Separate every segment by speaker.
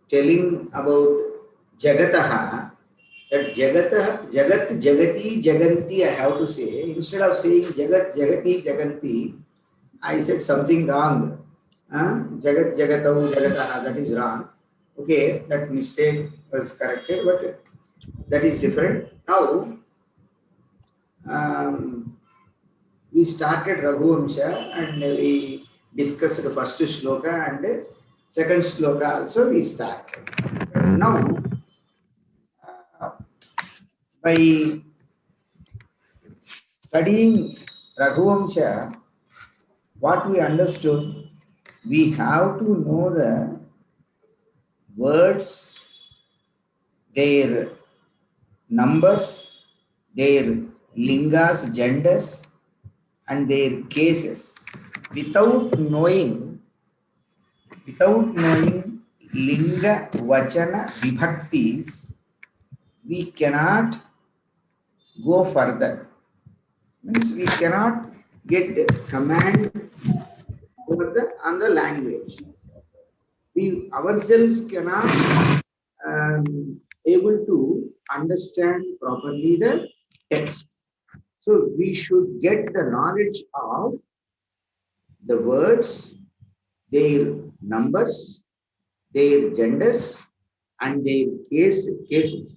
Speaker 1: telling about Jagataha, that Jagat, Jagati, Jaganti, I have to say. Instead of saying Jagat, Jagati, Jaganti, I said something wrong. Jagat, Jagatau, Jagataha, that is wrong. Okay, that mistake was corrected, but that is different. Now, we started Raghuvamsha and we discussed the first shloka and second shloka also we started. Now, by studying Raghuvamsha, what we understood, we have to know the words, their numbers, their lingas, genders, and their cases. Without knowing linga, vachana, vibhaktis, we cannot go further. Means we cannot get command over the language. We ourselves cannot able to understand properly the text. So we should get the knowledge of the words, their numbers, their genders, and their cases.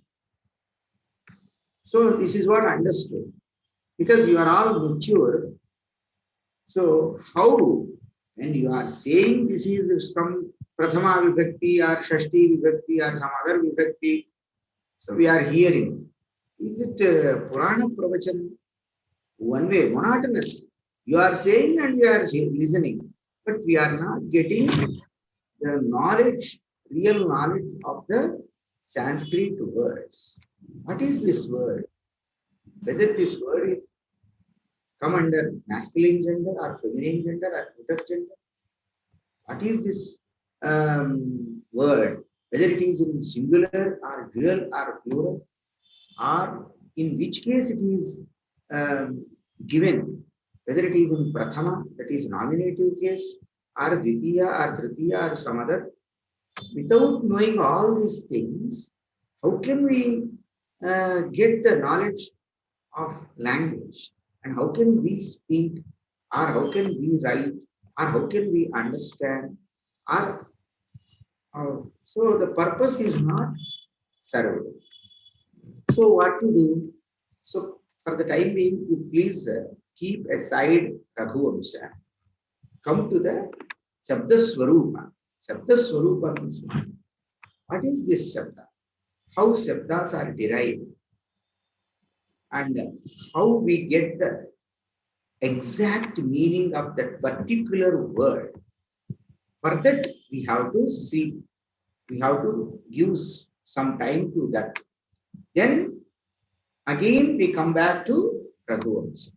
Speaker 1: So this is what I understood. Because you are all mature, so how, when you are saying this is some Prathama Vibhakti or Shashti Vibhakti or some other Vibhakti, so we are hearing. Is it Purana Pravachan? One way, monotonous. You are saying and we are listening, but we are not getting the knowledge, real knowledge of the Sanskrit words. What is this word? Whether this word is come under masculine gender or feminine gender or neutral gender. What is this word? Whether it is in singular or dual or plural, or in which case it is given, whether it is in prathama, that is nominative case, or dvitiya or tritiya or some other. Without knowing all these things, how can we get the knowledge of language? And how can we speak, or how can we write, or how can we understand, or so the purpose is not served. So what to do? So for the time being, you please keep aside Raghuvamsha. Come to the Shabda Swarupa. Shabda Swarupa means what is this Shabda? How Shabdas are derived, and how we get the exact meaning of that particular word. For that, we have to see, we have to give some time to that. Then again, we come back to Raghuvamsha.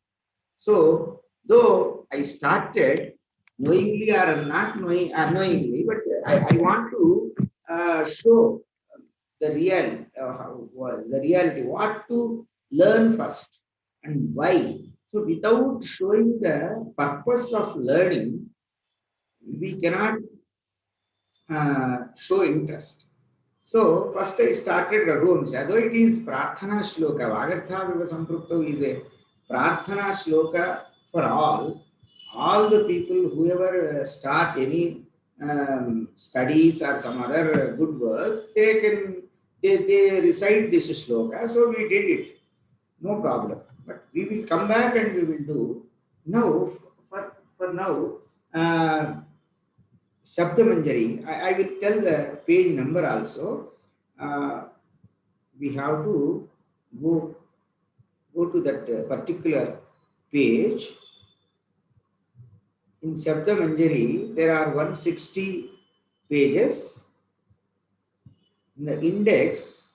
Speaker 1: So, though I started knowingly or not knowing, unknowingly, but I want to show the the reality, what to learn first and why. So, without showing the purpose of learning, we cannot show interest. So, first I started Raghuvamsha, though it is Prarthana Shloka, Vagartha Viva Samprukta is a Prarthana Shloka for all the people, whoever start any studies or some other good work, they recite this shloka. So we did it, no problem. But we will come back and we will do. Now, for now, Shabda Manjari, I will tell the page number also. We have to go to that particular page. In Shabda Manjari, there are 160 pages. In the index,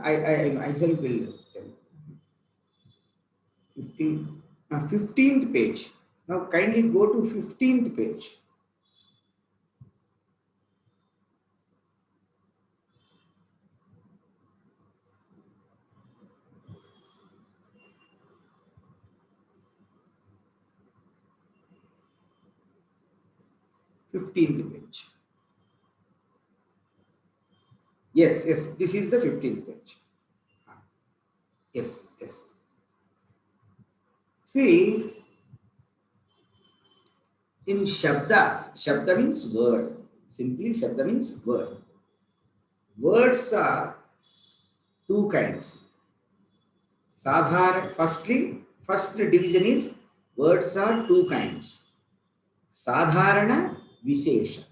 Speaker 1: I myself will tell. 15th page. Now kindly go to 15th page. Yes, yes. This is the 15th page. Yes, yes. See, in Shabdas, Shabda means word. Simply, Shabda means word. Words are two kinds. First division is words are two kinds. Sadharana, Vishesha.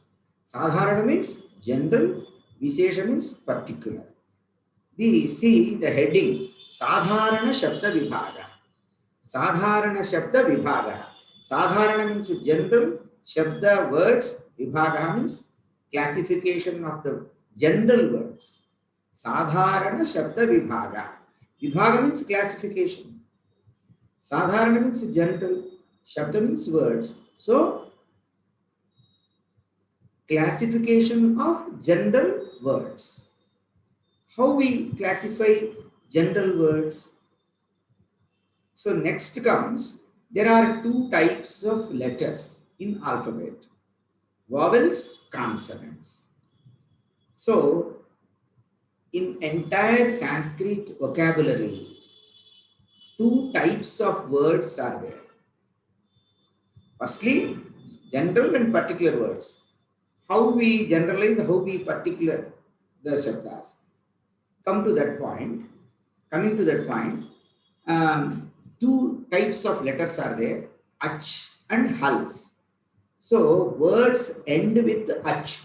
Speaker 1: Sadharana means general, Vishesha means particular. See the heading, Sadharana Shabda Vibhaga. Sadharana Shabda Vibhaga. Sadharana means general, Shabda words, Vibhaga means classification of the general words. Sadharana Shabda Vibhaga. Vibhaga means classification. Sadharana means general, Shabda means words. So, classification of general words. How we classify general words? So next comes, there are two types of letters in alphabet, vowels, consonants. So in entire Sanskrit vocabulary, two types of words are there. Firstly, general and particular words. How we generalize, how we particular the shabdas. Coming to that point, two types of letters are there, ach and hals. So words end with ach,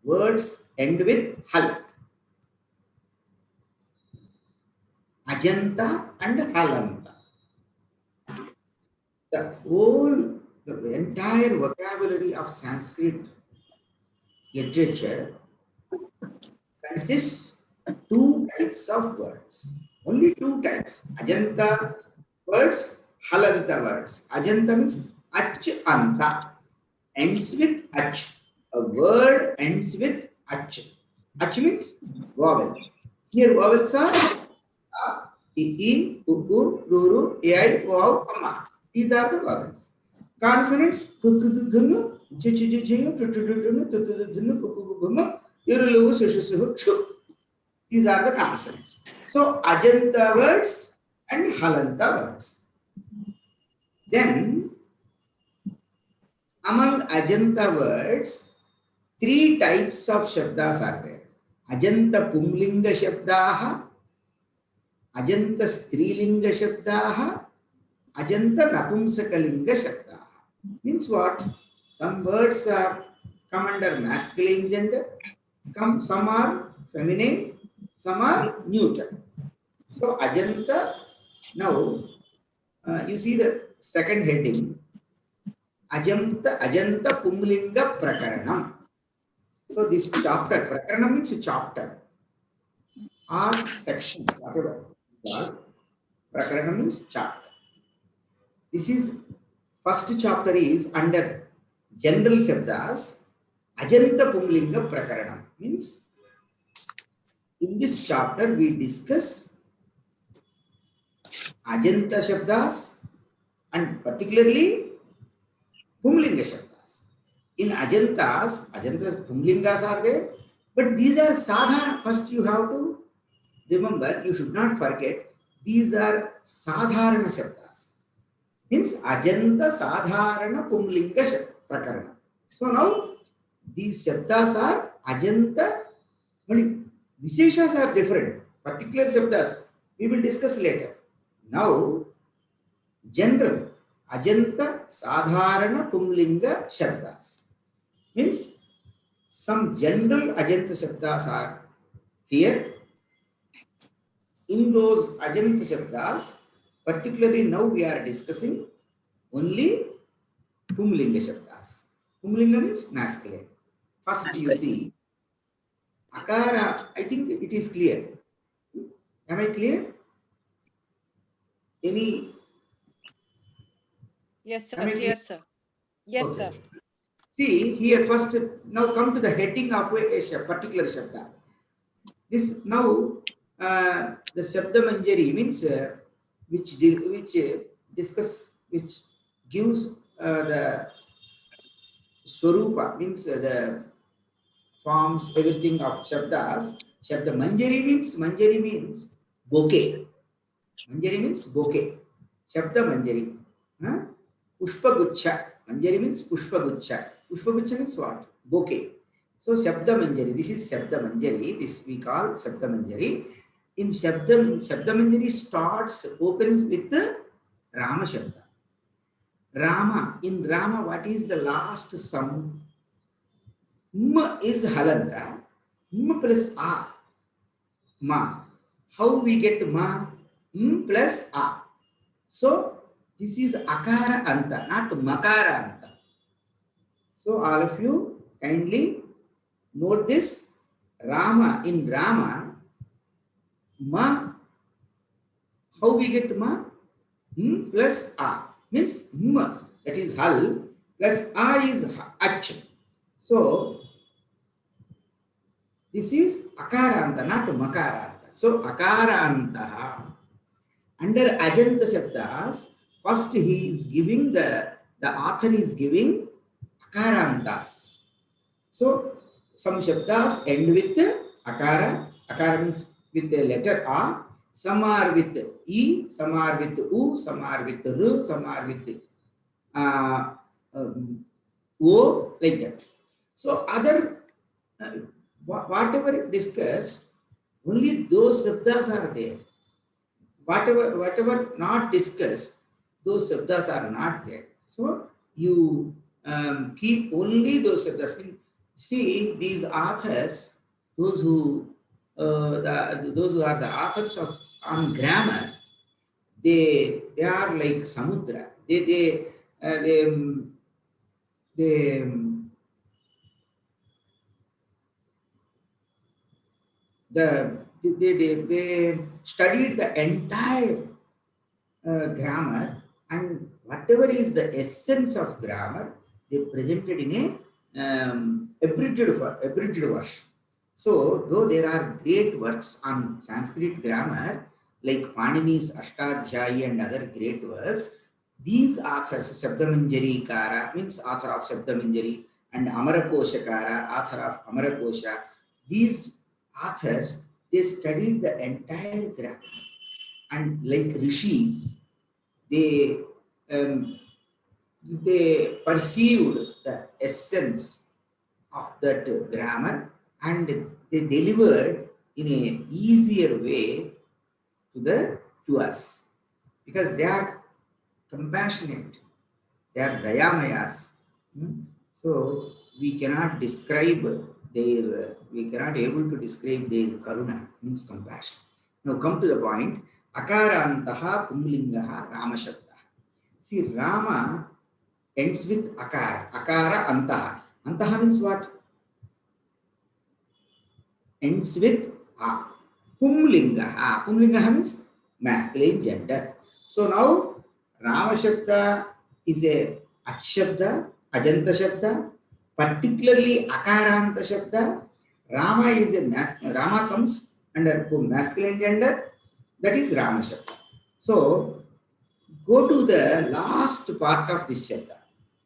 Speaker 1: words end with hal. Ajanta and halanta. The entire vocabulary of Sanskrit literature consists two types of words. Only two types. Ajanta words, halanta words. Ajanta means ach anta. Ends with ach. A word ends with ach. Ach means vowel. Here vowels are a, I, u, ru, e, I, o, au, amma. These are the vowels. Consonants k, k, k, gnu, ch, ch, ch, ch, tu, tu, tu, tu, tu, tu, tu, tu, pu, pu, pu, pu, yuru, lu, su, su, su, chu. These are the consonants. So ajanta words and halanta words. Then among ajanta words, three types of shabdas are there. Ajanta pumlinga shabdaha, ajanta strilinga shabdaha, ajanta napumsakalinga shabdaha. Means what? Some words are come under masculine gender, some are feminine, some are neuter. So ajanta, now you see the second heading, ajanta pumlinga prakaranam. So this chapter, prakaranam means a chapter or section, whatever. Prakaranam means chapter. This is first chapter is under general shabdas, ajanta pumlinga prakaranam. Means in this chapter we discuss ajanta shabdas and particularly pumlinga shabdas. In ajantas, pumlingas are there, but these are sadhana. First you have to remember, you should not forget, these are sadharana shabdas. Means ajanta sadharana pumlinga prakarana. So now these shabdas are ajanta, only visheshas are different. Particular shabdas we will discuss later. Now general ajanta sadharana pumlinga shabdas. Means some general ajanta shabdas are here. In those ajanta shabdas, particularly now we are discussing only pumlinga shabdas. Pumlinga means masculine. First you see, akara, I think it is clear. Am I clear? Any?
Speaker 2: Yes, sir.
Speaker 1: Am I
Speaker 2: Clear, sir. Yes,
Speaker 1: okay.
Speaker 2: sir.
Speaker 1: See here first, now come to the heading of a particular shabda. This now the Shabda Manjari means which discuss, which gives the Swarupa, means the forms, everything of Shabdas. Shabda. Manjari means bouquet. Manjari means bouquet. Shabda Manjari. Huh? Pushpa Gucha. Manjari means Pushpa Gucha. Pushpa Gucha means what? Bouquet. So Shabda Manjari. This is Shabda Manjari. This we call Shabda Manjari. In Shabda Manjari opens with the Rama Shabda. Rama. In Rama, what is the last sound? M is Halanta. M plus A. Ma. How we get ma? M plus A. So this is Akara Anta, not Makara Anta. So all of you kindly note this. Rama, in Rama, ma, how we get ma? M plus A. Means M, that is Hal, plus A is Ach. So this is Akaranta, not Makaranta. So Akarantaha. Under Ajanta Shabdas, first he is giving the author is giving Akarantas. So some Shabdas end with Akara. Akara means with the letter A. Some are with E, some are with U, some are with R, some are with O, like that. So other, whatever discussed, only those Shabdas are there. Whatever not discussed, those Shabdas are not there. So you keep only those Shabdas. See, these authors, those who are the authors on grammar, they are like Samudra. They studied the entire grammar, and whatever is the essence of grammar, they presented in a abridged version. So, though there are great works on Sanskrit grammar, like Panini's Ashtadhyayi and other great works, these authors, Shabda Manjari Kara means author of Shabda Manjari, and Amarakosha Kara, author of Amarakosha, these authors, they studied the entire grammar, and like rishis, they perceived the essence of that grammar, and they delivered in a easier way to us, because they are compassionate, they are dayamayas. So we cannot able to describe their karuna, means compassion. Now come to the point. Akarantaha Pumlingaha Rama Shabda. See, Rama ends with Akara. Akara Antaha. Antaha means what? Ends with A. Pumlingaha. Pumlingaha means masculine gender. So now Rama Shabda is a Akshabda, Ajanta Shabda, particularly Akaranta Shabda. Rama comes under masculine gender, that is Rama Shabda. So go to the last part of this Shabda.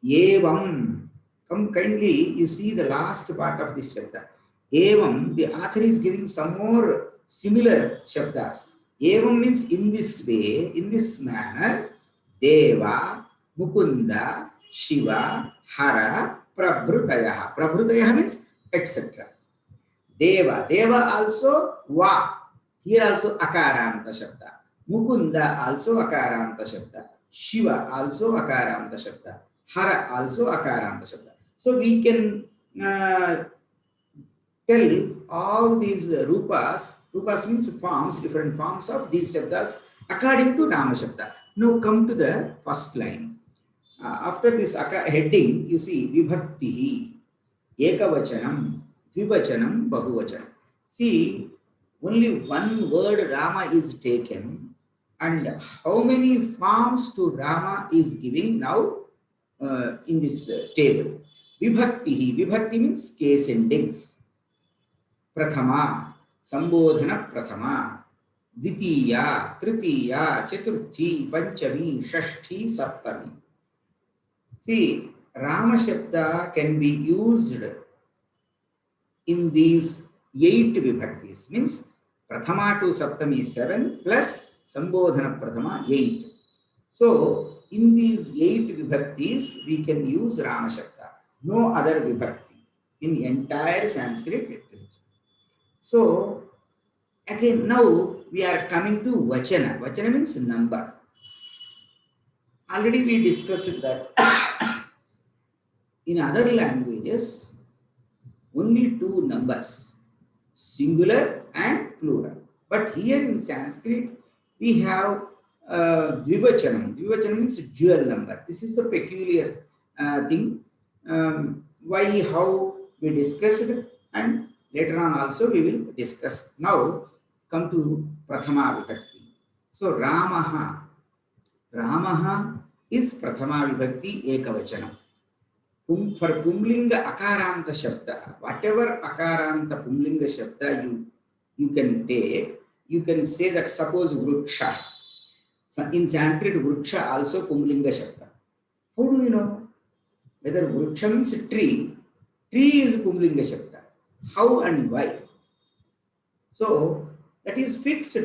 Speaker 1: Evam. Come kindly, you see the last part of this Shabda. Evam, the author is giving some more similar Shabdas. Evam means in this way, in this manner, Deva, Mukunda, Shiva, Hara, Prabhrutayaha. Prabhrutayaha means etc. Deva. Deva also Va. Here also Akaranta Shabda. Mukunda also Akaranta Shabda. Shiva also Akaranta Shabda. Hara also Akaranta Shabda. So we can tell all these rupas. Rupas means forms, different forms of these Shabdas according to Rama Shabda. Now come to the first line. After this heading, you see Vibhakti, Ekavachanam, Vivachanam, Bahuvachanam. See, only one word Rama is taken, and how many forms to Rama is giving now in this table. Vibhakti. Vibhakti means case endings. Prathama, Sambodhana Prathama, Dvitiya, Tritiya, Chaturthi, Panchami, Shashti, Saptami. See, Rama Shabda can be used in these 8 vibhaktis. Means Prathama to Saptami 7 plus Sambodhana Prathama 8. So in these 8 vibhaktis, we can use Rama Shabda. No other vibhakti in entire Sanskrit literature. So again, now we are coming to Vachana. Vachana means number. Already we discussed that in other languages, only 2 numbers, singular and plural. But here in Sanskrit, we have Dvivachanam. Dvivachanam means dual number. This is the peculiar thing. Why, how we discussed it, and later on also we will discuss. Now come to Prathama Vibhakti. So Ramaha. Ramaha is Prathama Vibhakti Ekavachanam. For Pumlinga Akaranta Shabda, whatever Akaranta Pumlinga Shabda you can take, you can say that suppose Vruksha. In Sanskrit, Vruksha also Pumlinga Shabda. How do you know? Whether Vruksha means tree, tree is Pumlinga Shabda. How and why? So that is fixed.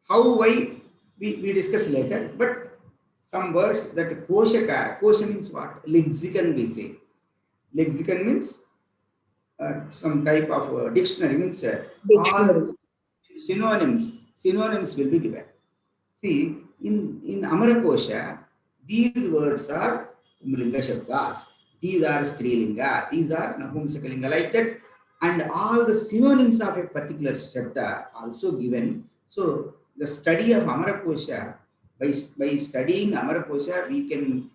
Speaker 1: How, why, we discuss later, but some words that Koshakara, Kosha means what? Lexicon we say. Lexicon means some type of dictionary, means all synonyms will be given. See, in Amara Kosha, these words are Pumlinga Shabdas, these are Strilinga, these are Napumsakalinga, like that, and all the synonyms of a particular Shabda also given. So the study of Amara Kosha, by studying Amara Kosha, we can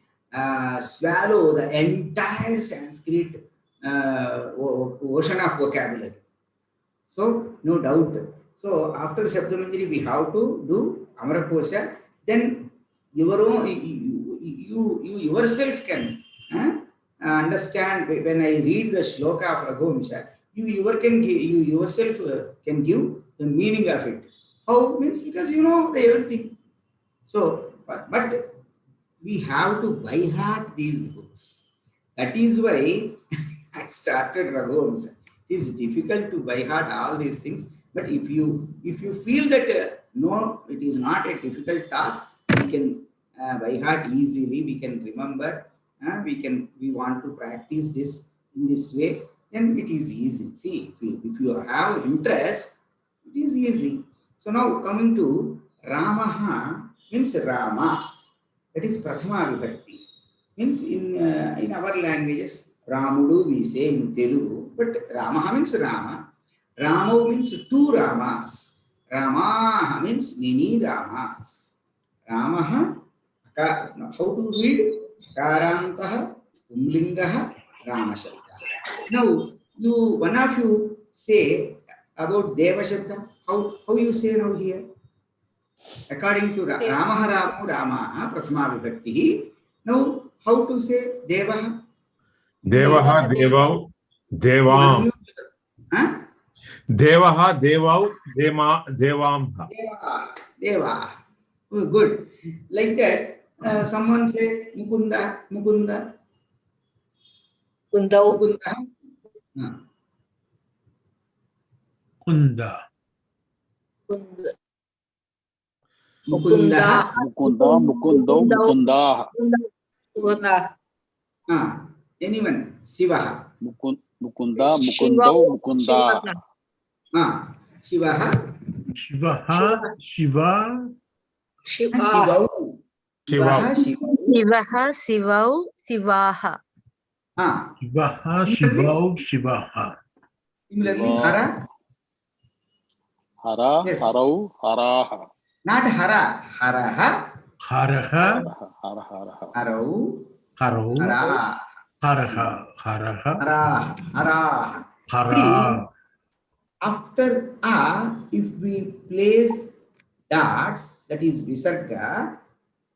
Speaker 1: swallow the entire Sanskrit ocean of vocabulary. So no doubt. So after Shabda Manjari, we have to do Amara Kosha. Then your own, you yourself can understand. When I read the shloka of Raghuvamsha, you yourself can give the meaning of it. How? Means because you know everything. So, but we have to by heart these books. That is why I started Raghuvamsha. It is difficult to by heart all these things. But if you feel that no, it is not a difficult task, we can by heart easily. We can remember. We want to practice this in this way. Then it is easy. See, if you have interest, it is easy. So now coming to Ramaha means Rama. That is Prathama Vibhakti. Means in our languages, Ramudu we say in Telugu, but Ramaha means Rama. Ramo means 2 Ramas. Ramaha means many Ramas. Ramaha, how to read? Akarantaha, Pumlingaha, Rama Shabda. Now, one of you say about Deva Shabda. How you say now here? According to Ramaha Ramu Rama, Prathama Vibhakti. Now, how to say Devaha?
Speaker 2: Devaha Devau Devam. Devaha Devau Devamha.
Speaker 1: Deva. Oh, good. Like that, someone say Mukunda.
Speaker 3: Kundau.
Speaker 1: Mukunda.
Speaker 4: Kunda.
Speaker 1: Mukunda.
Speaker 3: Mukunda.
Speaker 1: Anyone? Sivaha.
Speaker 5: Mukunda. Mukunda.
Speaker 1: Shivaha.
Speaker 4: Shivaha. Shiva.
Speaker 1: Shivau.
Speaker 6: Shivaha, Sivau, Sivaha.
Speaker 4: Shivaha, Shivau, Shivaha.
Speaker 1: Similarly, Hara.
Speaker 5: Hara,
Speaker 1: yes.
Speaker 5: Harau, Haraha.
Speaker 1: Not Hara. Haraha.
Speaker 4: Haraha.
Speaker 1: Harau.
Speaker 4: Harau.
Speaker 1: Hara.
Speaker 4: Haraha. Haraha.
Speaker 1: Hara. Hara.
Speaker 4: Hara.
Speaker 1: See, after A, if we place dots, that is Visarga.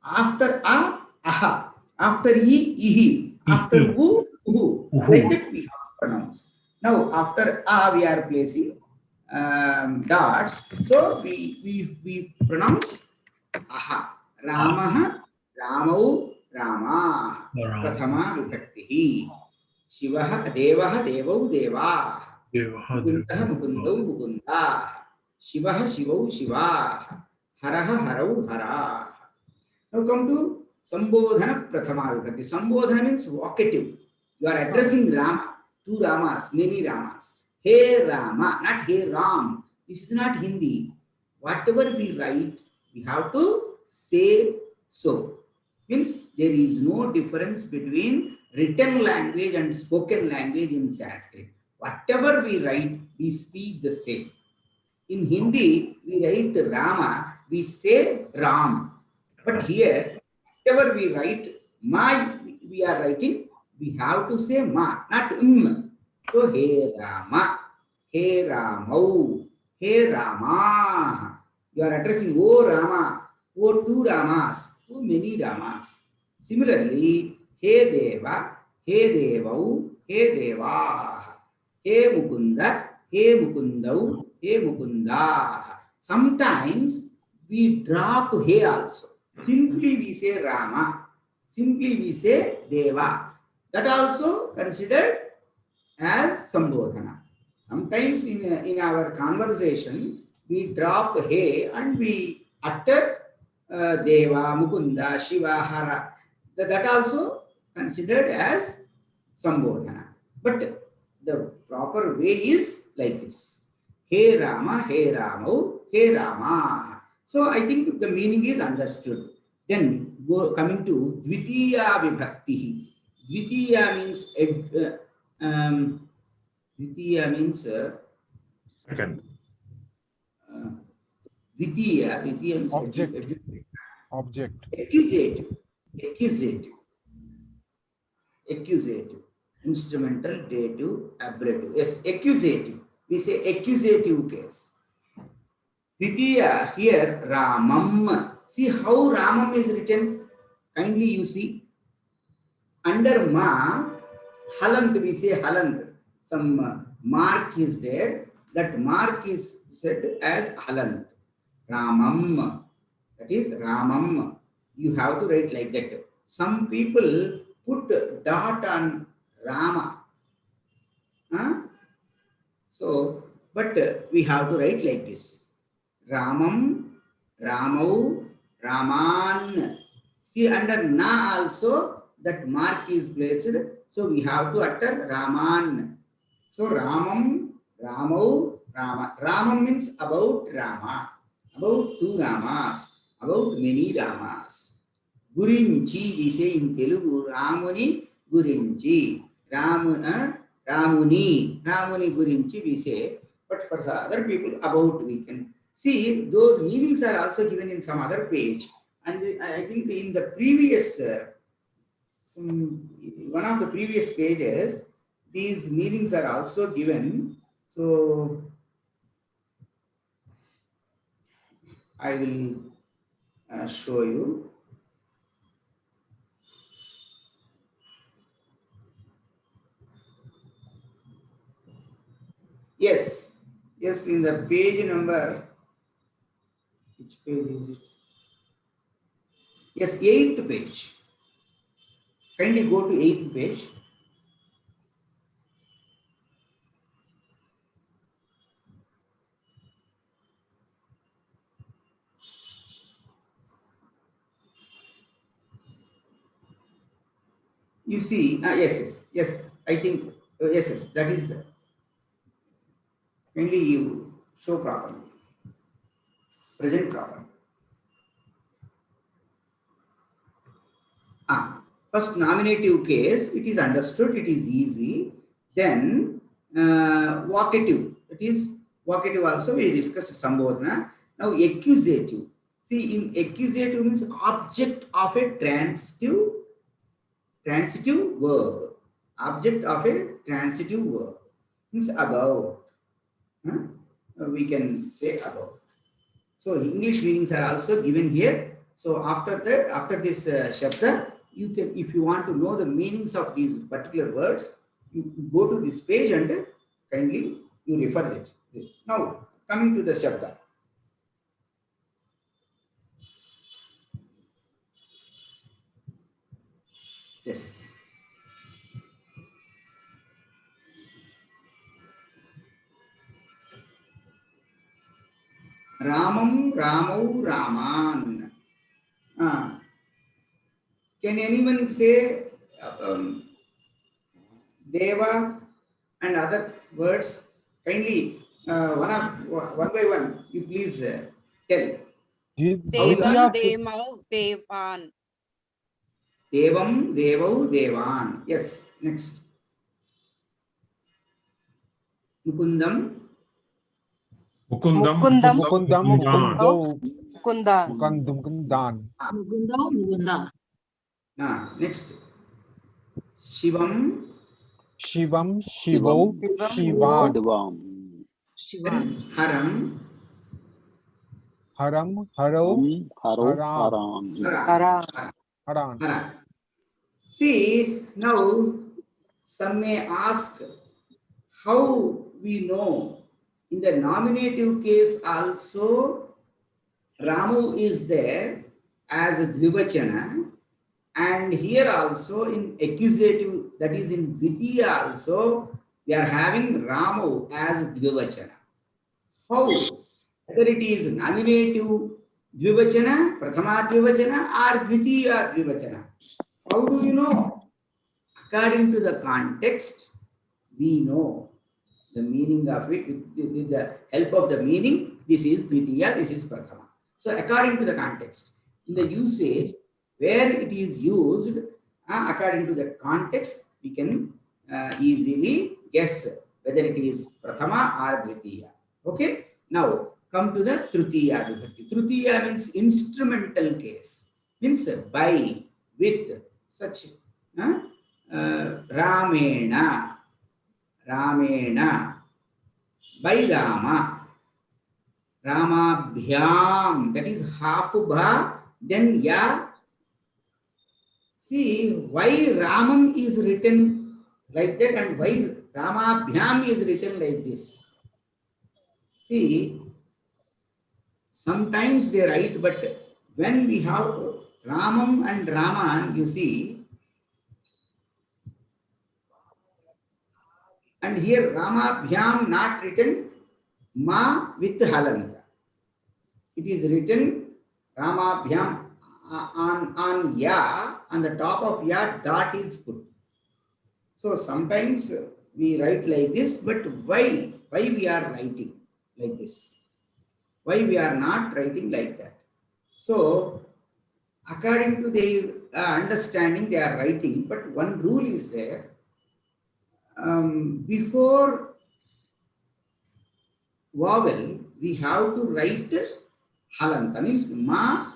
Speaker 1: After A, Aha. After E, Ihi. After U, Uhu. Like that we have to pronounce. Now, after A, we are placing dots. So, we pronounce Aha. Ramaha, Ramau, Rama. Prathama Vibhaktihi. Shivaha, Devaha, Devau, Deva.
Speaker 4: Devaha
Speaker 1: Mukundaha Mukundau Mukundah. Shivaha Shivau Shivah. Haraha Harau Harah. Now come to Sambodhana Prathama Vibhakti. Sambodhana means vocative. You are addressing Rama, two Ramas, many Ramas. Hey Rama, not Hey Ram. This is not Hindi. Whatever we write, we have to say so. Means there is no difference between written language and spoken language in Sanskrit. Whatever we write, we speak the same. In Hindi, we write Rama, we say Ram. But here, whatever we write, we are writing, we have to say ma, not So, He Rama, He Ramau, He Rama. You are addressing O Rama, O two Ramas, O many Ramas. Similarly, He Deva, He Devau, He Deva, He Mukunda, He Mukundau, He Mukunda. Sometimes we drop He also. Simply we say Rama. Simply we say Deva. That also considered as Sambodhana. Sometimes in our conversation, we drop He and we utter Deva, Mukunda, Shiva, Hara. That also considered as Sambodhana. But the proper way is like this. He Rama, He Ramo, He Rama. So I think the meaning is understood. Then coming to Dvitiya Vibhakti. Dvitiya means Dvitiya means
Speaker 2: Second.
Speaker 1: Dvitiya means
Speaker 7: Object.
Speaker 1: Accusative. Instrumental, dative, ablative. Yes, accusative. We say accusative case. Dvitiya, here Ramam. See how Ramam is written? Kindly you see. Under Ma, Halant, we say Halant. Some mark is there. That mark is said as Halant. Ramam. That is Ramam. You have to write like that. Some people put dot on Rama. So, but we have to write like this. Ramam, Ramau, Raman. See, under Na also, that mark is placed. So, we have to utter Raman. So, Ramam, Ramau, Rama. Ramam means about Rama. About two Ramas. About many Ramas. Gurinchi, we say in Telugu, Ramuni, Gurinchi. Ramuni Gurinchi, we say. But for other people, about we can. See, those meanings are also given in some other page. And I think in the previous, one of the previous pages, these meanings are also given. So, I will show you. Yes, in the page number, which page is it? Yes, 8th page. Kindly go to 8th page. You see, yes, I think, yes, that is the, kindly you show properly, present properly. First nominative case, it is understood, it is easy. Then vocative, it is vocative also we discussed Sambodhana. Now accusative. See, in accusative means object of a transitive verb. Object of a transitive verb. Means about. We can say about. So English meanings are also given here. So after this Shabda, you can, if you want to know the meanings of these particular words, you go to this page and kindly you refer this. Now coming to the Shabda. Yes. Ramam, Ramau, Raman. Can anyone say Deva and other words? Kindly, one by one, you please tell. How you
Speaker 3: Devam,
Speaker 1: are?
Speaker 3: Demau, Devan.
Speaker 1: Devam, Devau, Devan. Yes, next. Mukundam.
Speaker 2: Mukundam,
Speaker 7: Mukundam,
Speaker 2: Mukundan.
Speaker 7: Mukunda.
Speaker 8: Mukundan. Mukunda.
Speaker 1: Next. Shivam.
Speaker 8: Shivam, Shivo, Shivan.
Speaker 5: Divam.
Speaker 1: Then Haram.
Speaker 8: Haram, Haro,
Speaker 5: Haro,
Speaker 8: Haram.
Speaker 5: Haran.
Speaker 8: Haran.
Speaker 1: Haran. See, now some may ask how we know in the nominative case also Ramu is there as a Dvivachana, and here also in accusative, that is in Dvitiya also, we are having Ramu as Dvivachana. How? Whether it is nominative Dvivachana, Prathama Dvivachana or Dvitiya Dvivachana. How do you know? According to the context, we know the meaning of it with the help of the meaning. This is Dvitiya, this is Prathama. So according to the context, in the usage, where it is used, according to the context, we can easily guess whether it is Prathama or Dvitiya. Okay? Now, come to the Tritiya Vibhakti. Tritiya means instrumental case. Means by, with, such. Ramena. Ramena. By Rama. Ramabhyam. That is half bha, then ya. See, why Ramam is written like that and why Ramabhyam is written like this. See, sometimes they write, but when we have Ramam and Raman, you see, and here Ramabhyam not written, ma with halanta. It is written Ramabhyam on ya, on the top of ya dot is put. So sometimes we write like this, but why we are writing like this? Why we are not writing like that? So according to their understanding, they are writing, but one rule is there. Before vowel, we have to write halanta, means ma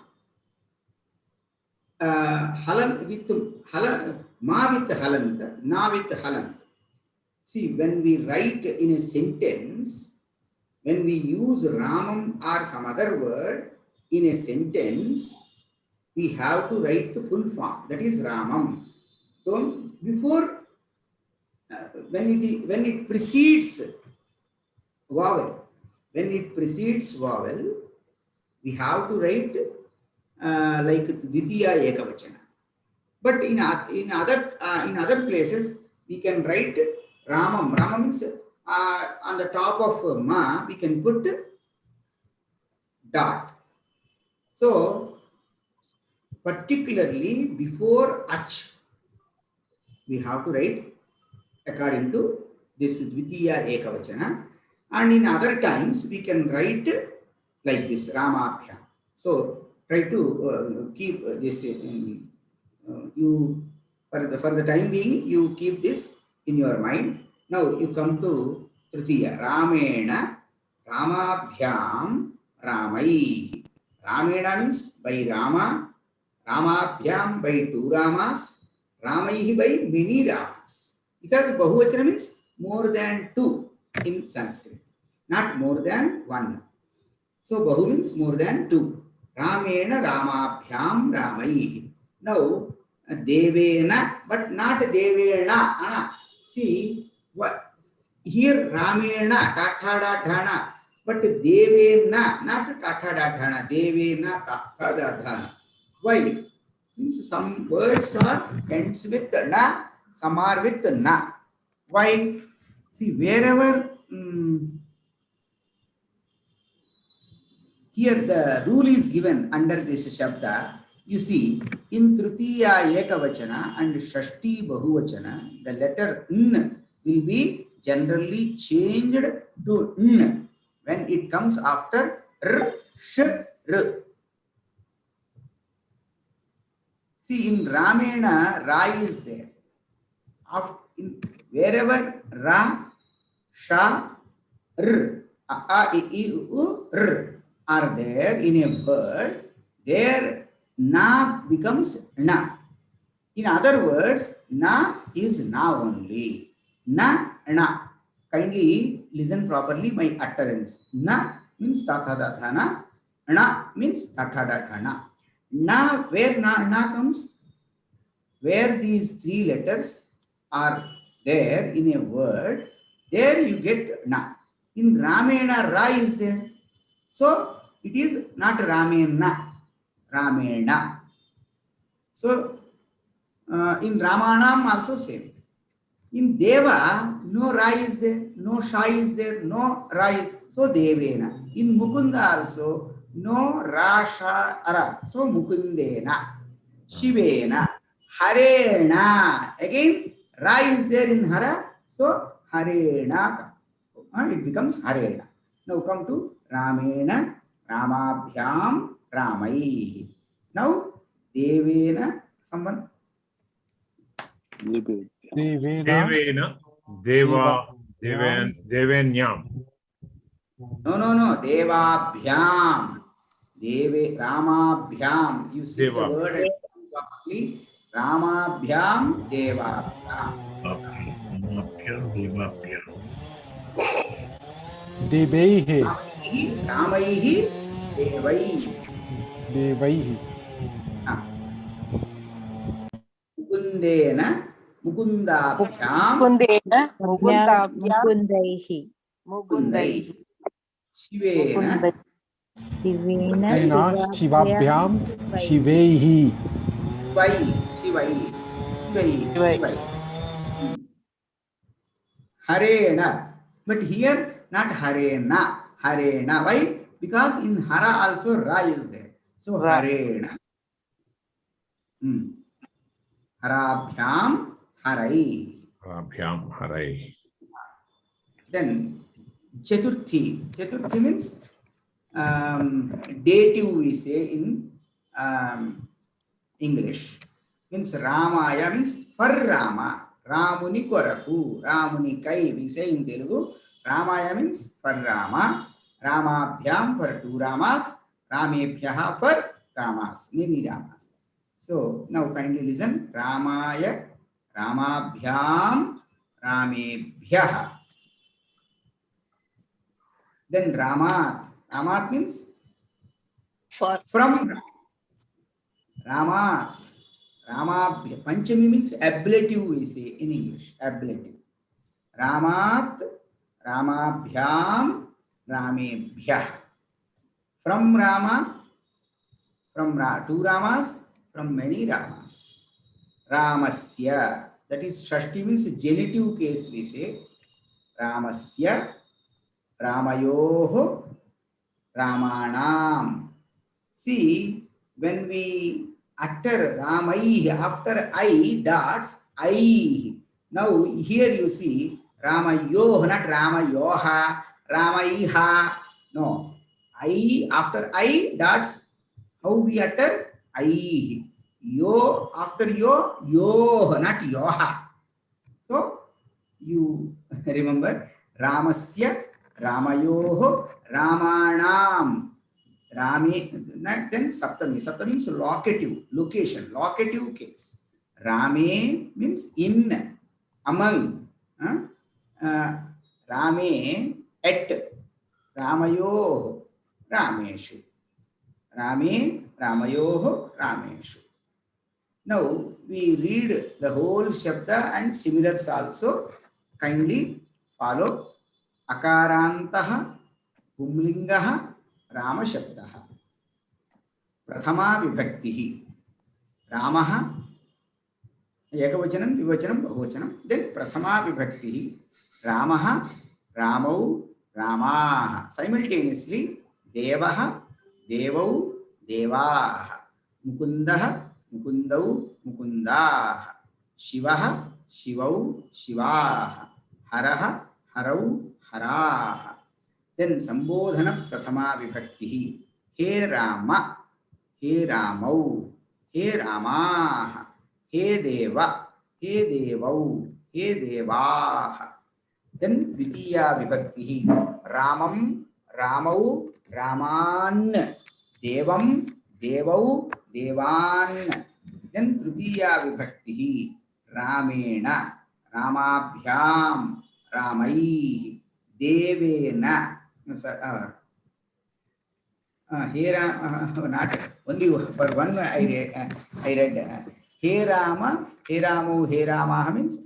Speaker 1: halant with halant, ma with halanta, na with halant. See, when we write in a sentence, when we use Ramam or some other word in a sentence, we have to write the full form, that is Ramam. So before, when it precedes vowel, we have to write like Dvitiya Ekavachana. But in other places, we can write Ramam. Ramam means on the top of ma, we can put dot. So particularly before ach, we have to write according to this Dvitiya Ekavachana. And in other times, we can write like this, Ramabhya. So try to keep this you for the time being, you keep this in your mind. Now you come to Tritiya. Ramena, Ramabhyam, Ramai. Ramena means by Rama, Ramabhyam by two Ramas, Ramaihi by many Ramas. Because Bahuvachana means more than two in Sanskrit, not more than one. So Bahu means more than two. Ramena, Ramabhyam, Ramaihi. Now Devena, but not Devena. See, what here Ramena, Tathada Dhana, but Devena, not Tathada Dhana, Devena, Tathada Dhana. Why? Means some words are ends with na, some are with na. Why? See, wherever here the rule is given under this Shabda. You see, in Tritiya Ekavachana and Shashti Bahuvachana, the letter N will be generally changed to N when it comes after R, Sh, R. See, in Ramena, Ra is there. Wherever Ra, Sha, R, A, I, U, R are there in a word, there Na becomes Na. In other words, Na is Na only. Na, Na. Kindly listen properly my utterance. Na means Tathadathana. Na means Tathadathana. Na, where Na comes? Where these three letters are there in a word, there you get Na. In Ramena, Ra is there. So it is not Ramena, Ramena. So in Ramanam also same. In Deva, no Ra is there, no Sha is there, no Ra is there. So Devena. In Mukunda also, no Ra, Sha, Ra. So Mukundena. Shivena. Harena. Again, Ra is there in Hara. So Harena. It becomes Harena. Now come to Ramena, Ramabhyam, Ramai. Now Devena, someone?
Speaker 2: Devena, Devenyam.
Speaker 1: No. Devabhyam. Ramabhyam. You see
Speaker 2: Deva.
Speaker 1: the word properly. Ramabhyam, Devabhyam.
Speaker 8: Devaihi.
Speaker 1: Ramaihi, Devaihi.
Speaker 8: Devaihi.
Speaker 1: Mukundena, Mukundabhyam,
Speaker 7: Mukundena, Mukundabhyam,
Speaker 6: Mukundaihi.
Speaker 7: Mukundaihi.
Speaker 1: Shivena,
Speaker 6: Shivena
Speaker 8: Shivena, Shivabhyam, Shivaihi.
Speaker 1: Shivai. Harena. But here, not Harena. Harena. Why? Because in Hara also Ra is there. So
Speaker 7: Ra.
Speaker 1: Harena. Harabhyam, Harai.
Speaker 2: Abhyam Harai.
Speaker 1: Then Chaturthi. Chaturthi means dative we say in English. Means Ramaya means for Rama. Ramuni Koraku. Ramuni Kai we say in Telugu. Ramaya means for Rama. Ramabhyam for two Ramas. Ramebhyaha for Ramas. Many Ramas. So now kindly listen. Ramaya, Ramabhyam, Ramebhyaha. Then Ramat. Ramat means from Ramat. Ramabhyam. Panchami means ablative we say in English. Ablative. Ramat, Ramabhyam, Ramebhyah. From Rama, from two Ramas, from many Ramas. Ramasya. That is Shashti means genitive case we say. Ramasya, Ramayoho, Ramanam. See, when we utter Ramai after I dots, I. Now here you see Ramayoh, not Ramayoha, Ramaiha. No. I after I dots, how we utter? I. Yo after yo, yo, not yoha. So you remember Ramasya, Ramayoho, Ramanam. Rame, then Saptami. Saptami means locative, location, locative case. Rame means in, among. Rame, at. Ramayo, Rameshu. Rame, Ramayoho, Rameshu. Now we read the whole Shabda and similars also. Kindly follow. Akarantaha, Pumlingaha, Rama Shabdaha. Prathama Vibhaktihi. Ramaha, Ekavachanam, Vivachanam, Bahuvachanam. Then Prathama Vibhaktihi. Ramaha, Ramau, Ramaha. Simultaneously, Devaha, devau devaah, mukundah mukundau mukundaah, shivah shivau shivaah, harah harau haraah. Then sambodhana prathama vibhakti. He Rama, he Ramau, he Ramaah, he Deva, he Devau, he Devaah. Then Dvitiya vibhakti. Ramam, Ramau, Raman, Devam, Devau, Devan. Then Tritiya vibhakti. Ramena, Ramabhyam, Ramai, Devena. No, sir, here not only for one I read He Rama, He Ramu, He Rama means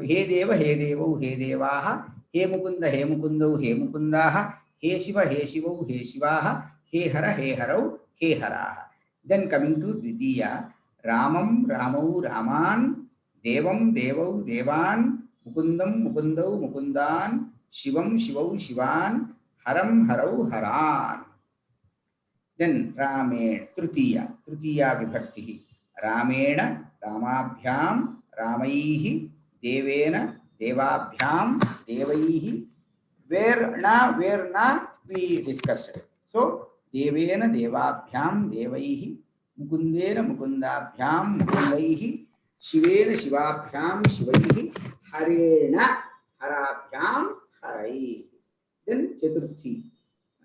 Speaker 1: He Deva, He Devu, He Devaha, He Mukunda, He Mukundu, He Mukundaha, He Shiva, He Shivu, He Shivaha, He Hara, He Harau, He Haraha. Then coming to Dvitiya, Ramam, Ramau, Raman, Devam, Devau, Devan, Mukundam, Mukundau, Mukundan, Shivam, Shivau, Shivan, Haram, Harau, Haran. Then Ramen, Tritiya vibhakti. Ramena, Ramabhyam, Ramaihi, Devena, Devabhyam, Devaihi. Where na we discussed. So Devena, Devabhyam, Devaihi, Mukundena, Mukundabhyam, Mukundaihi, Shivena, Shivabhyam, Shivaihi, Harena, Harabhyam, Harai. Then Chaturthi,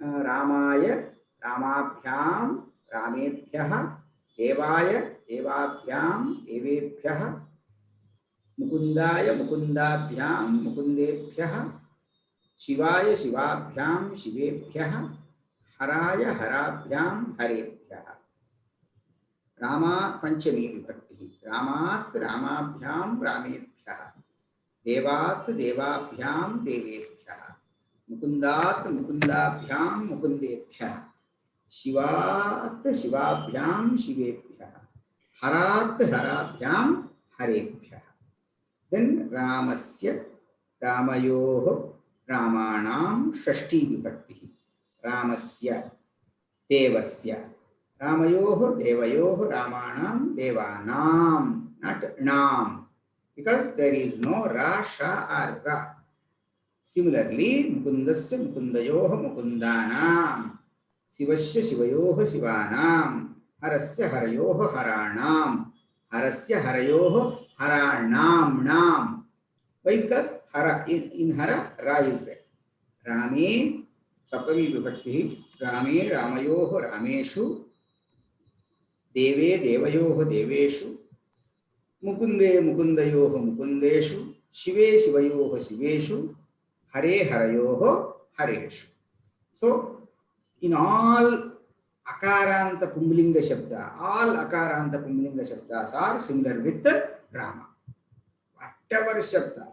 Speaker 1: Ramaya, Ramabhyam, Ramebhyah, Devaya, Devabhyam, Devebhyah, Mukundaya, Mukundabhyam, Mukundebhyah, Shivaya, Shivabhyam, Shivebhyah, Haraya, Harabhyam, Harebhyah. Rama Panchami Vibhakti. Ramat, Ramabhyam, Ramebhyah. Devat, Devabhyam, Devebhyah. Mukundat, Mukundabhyam, Mukundebhyah. Shivat, Shivabhyam, Shivebhyah. Harat, Harabhyam, Harebhyah. Then Ramasya, Ramayoho, Ramanam, Shashti Vibhakti. Ramasya, Devasya. Ramayoho, Devayoho, Ramanam, Devanam, not Nam. Because there is no Ra, Sha or Ra. Similarly, Mukundasya, Mukundayoho, Mukundanam. Sivasya, Shivayoho, Shivanam. Harasya, Harayoho, Haranam. Harasya, Harayoho, Haranam, Nam. Why? Because Hara, in Hara, Ra is there. Rame, Saptami Vibhakti. Rame, Ramayoho, Rameshu. Deve, Devayoho, Deveshu. Mukunde, Mukundayoho, Mukundeshu. Shive, Shivayoho, Shiveshu. Hare, Harayoho, Hareshu. So, in all Akaranta Pumlinga Shabda, all Akaranta Pumlinga Shabdas are similar with Rama. Whatever Shabda,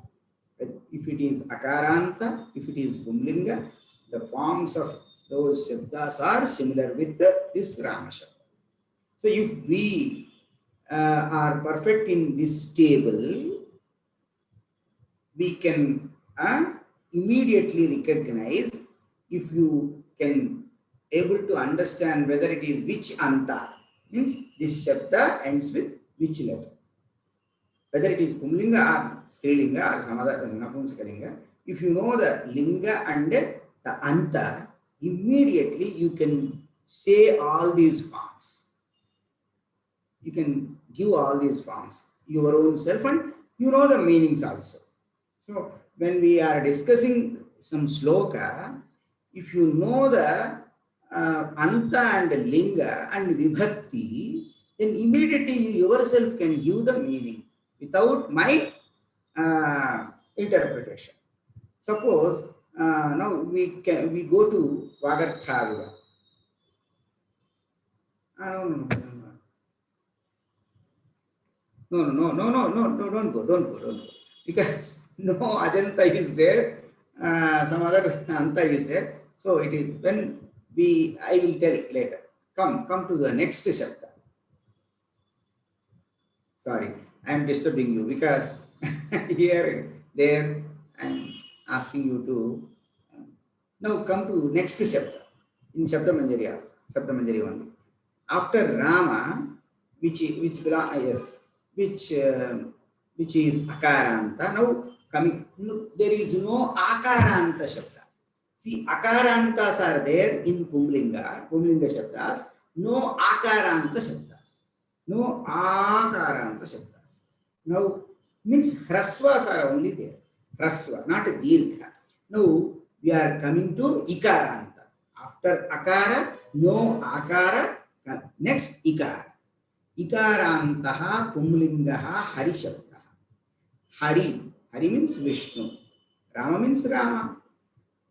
Speaker 1: if it is Akaranta, if it is Pumlinga, the forms of those Shabdas are similar with this Rama Shabda. So, if we are perfect in this table, we can immediately recognize, if you can able to understand whether it is which anta, means this shabda ends with which letter. Whether it is Pumlinga or Strilinga or some other Napumsakalinga, if you know the linga and the anta, immediately you can say all these forms. You can give all these forms your own self, and you know the meanings also. So when we are discussing some sloka, if you know the anta and linga and vibhakti, then immediately you yourself can give the meaning without my interpretation. Suppose now we go to Vagartha Viva. No, don't go. Because no Ajanta is there, some other Anta is there. So it is when I will tell later. Come to the next Shabda. Sorry, I am disturbing you because here, there, I am asking you to now come to next Shabda in Shabda Manjari also. Shabda Manjari only. After Rama, which belong, yes, which is akaranta. Now coming, no, there is no akaranta shabda. See, akarantas are there in Pumlinga shabdas. No akaranta shabdas. No akaranta shabdas. Now means hrasvas are only there. Hrasva, not a dirgha. Now we are coming to ikaranta. After akara, no akara. Next ikara. Ikarantaha pumlingaha hari shabda. Hari. Hari means Vishnu. Rama means Rama.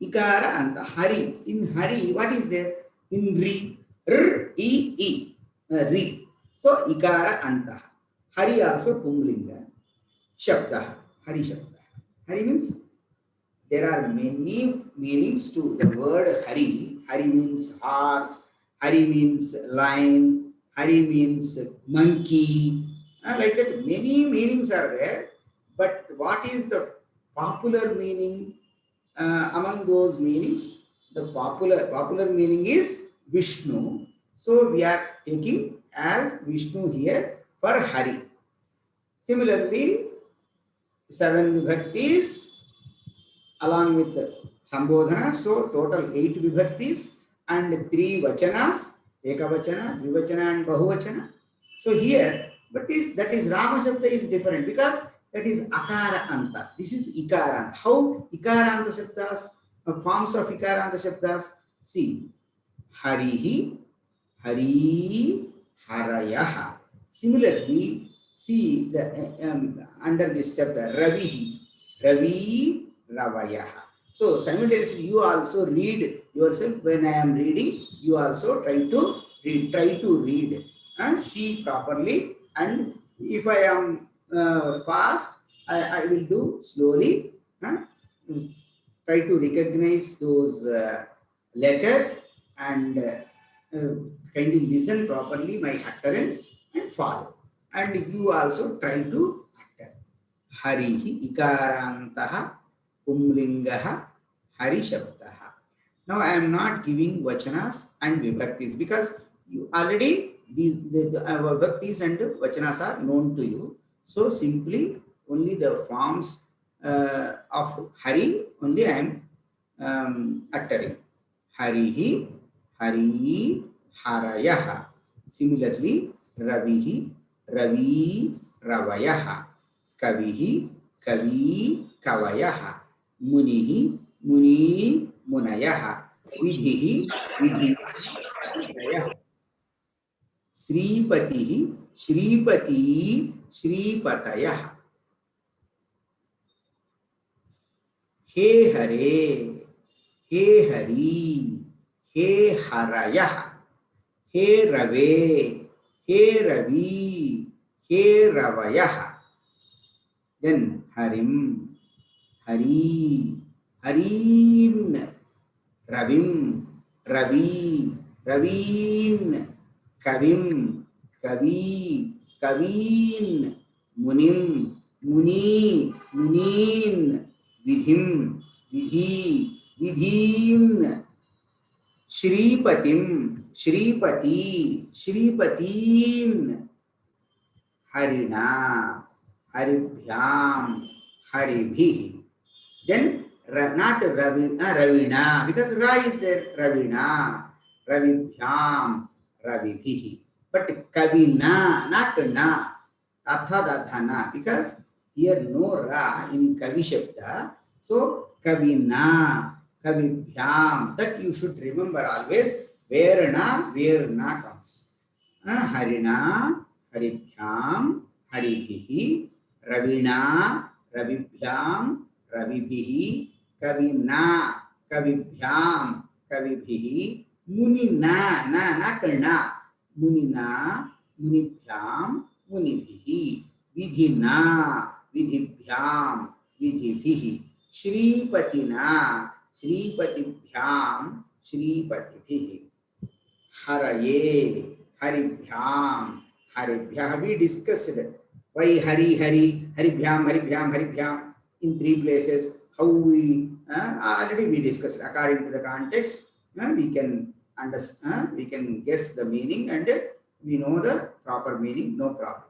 Speaker 1: Ikara anta. Hari. In Hari, what is there? In Ri. R, E, E. Ri. So ikara anta. Hari also pumlinga. Shabda. Hari shabda. Hari means there are many meanings to the word Hari. Hari means horse. Hari means lion. Hari means monkey. Like that, many meanings are there. But what is the popular meaning among those meanings? The popular meaning is Vishnu. So we are taking as Vishnu here for Hari. Similarly, 7 vibhaktis along with Sambodhana. So total 8 vibhaktis and 3 vachanas. Ekavachana, Dvivachana and Bahuvachana. So here, that is Rama Shabda is different because that is Akara Anta. This is Ikaranta. How Ikaranta Shabdas, forms of Ikaranta Shabdas? See, Harihi, Hari, Harayaha. Similarly, see the under this Shabda, Ravihi, Ravi, Ravayaha. So simultaneously, you also read yourself. When I am reading, you also try to read and see properly. And if I am fast, I will do slowly. Try to recognize those letters and kindly listen properly my utterance and follow. And you also try to utter. Harihi ikarantaha pumlingaha hari shabdaha. Now I am not giving vachanas and vibhaktis because you already the vibhaktis and vachanas are known to you. So simply only the forms of Hari only I am uttering. Harihi, Hari, Harayaha. Similarly, Ravihi, Ravi, Ravayaha. Kavihi, Kavi, Kavayaha. Munihi, Muni, Munayaha. Vidhihi, Vidhi, Vidhayaha. Sripatihi, Sripati, Sripatayaha. He Hare, He Hari, He Harayaha. He Rave, He Ravi, He Ravayaha. Then Harim, Hari, Harin, Ravim, Ravi, Ravin, Kavim, Kavi, Kavin, Munim, Muni, Munin, Vidhim, Vidhi, Vidhin, Shripatim, Shripati, Shripatin, Harina, Haribhyam, Haribhi. Then not Ravina, because Ra is there, Ravina, Ravibhyam, Ravibhi. But Kavina, not Na, Athadadhana, because here no Ra in Kavi Shabda. So Kavina, Kavibhyam, that you should remember always where Na comes. Harina, Haribhyam, Haribhi, Ravina, Ravibhyam, Ravibhi, Kavina, Kavibhyam, Kavibhi, Munina, not Na, Munina, Munibhyam, Munibhi, Vidhina, Vidhibhyam, Vidhibhi, Shripatina, Shripatibhyam, Shripatibhi, Haraye, Haribhyam, Haribhyam. We discussed why Hari, Haribhyam, Haribhyam, Haribhyam in 3 places. How we already we discussed according to the context. We can we can guess the meaning and we know the proper meaning, no problem.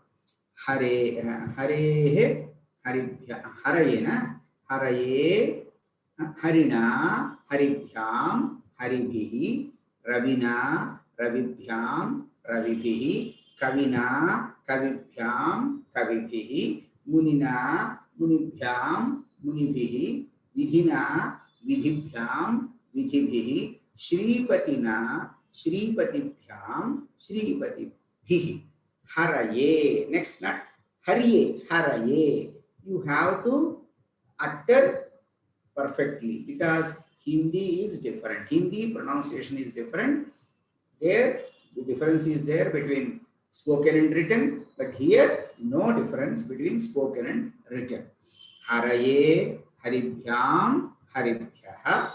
Speaker 1: Hare, Harehe, Haribhya, Harayena, Haraye, Harina, Haribhyam, Haribhihi, Ravina, Ravibhyam, Ravibhihi, Kavina, Kavibhyam, Kavibhihi, Munina, Munibhyam, Munibhihi, Vidhina, Vidhibhyam, Vidhibhihi, Shripatina, Shripatibhyam, Shripatibhihi. Haraye. Next, not Hariye, Haraye. You have to utter perfectly because Hindi is different. Hindi pronunciation is different. There, the difference is there between spoken and written, but here, no difference between spoken and written. Haraye, Haribhyam, Haribhyaha,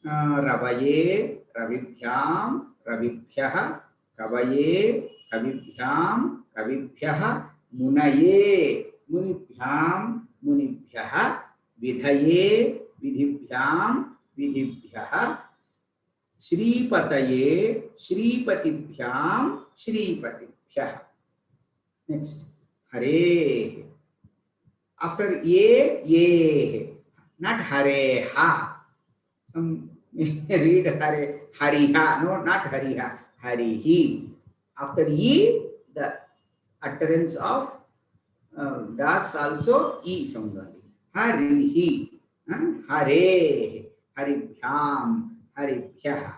Speaker 1: Ravaye, Ravibhyam, Ravibhyaha, Kavaye, Kavibhyam, Kavibhyaha, Munaye, Munibhyam, Munibhyaha, Vidhaye, Vidhibhyam, Vidhibhyaha, Shripataye, Shripatibhyam, Shripatibhyaha. Next, Hare. After ye, not Hareha. Some read Hare, Hariha. No, not Hariha, Harihi. After ye, the utterance of dots also e sound only. Harihi, Hare, Haribhyam, Haribhyaha,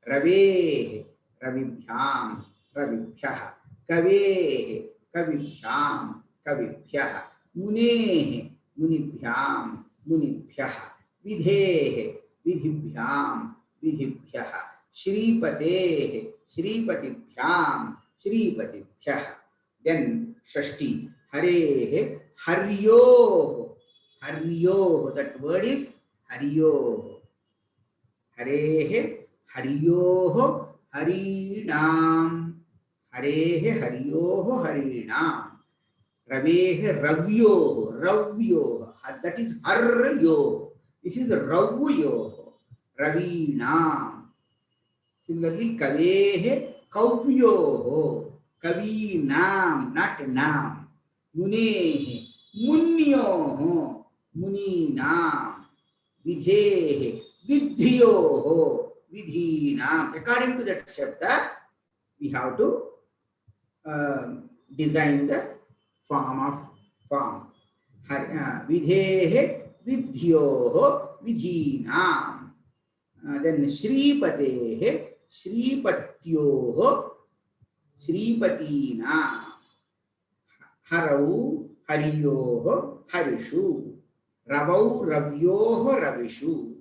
Speaker 1: Rave, Ravibhyam, Ravibhyaha, Kave, Kavibhyam, Kavibhyaha, Mune, Munibhyam, Munibhyaha, Vidhe, Vidhibhyam, Vidhibhyaha, Shripate, Shripatibhyam, Shripatibhyaha. Then Shashti, Hare, Haryo, Haryo, that word is Haryo. Hare, Haryo, Harinam. Hare, Haryo, Harinam. Rave, Ravyo, Ravyo. That is Haryo. This is Ravyo, Ravinam. Similarly, Kave, Kavyo, Kavinam, not Nam. Mune, Munyo, Muninam. Vidhe, Vidhyo, Vidhinam. According to that Shabda, we have to design the form. Vidhe, Vidhyo, Vidhinam. Then Shripate, Shripatyo, Shripatina. Harau, Hariyo, Harishu. Ravau, Ravyo, Ravishu.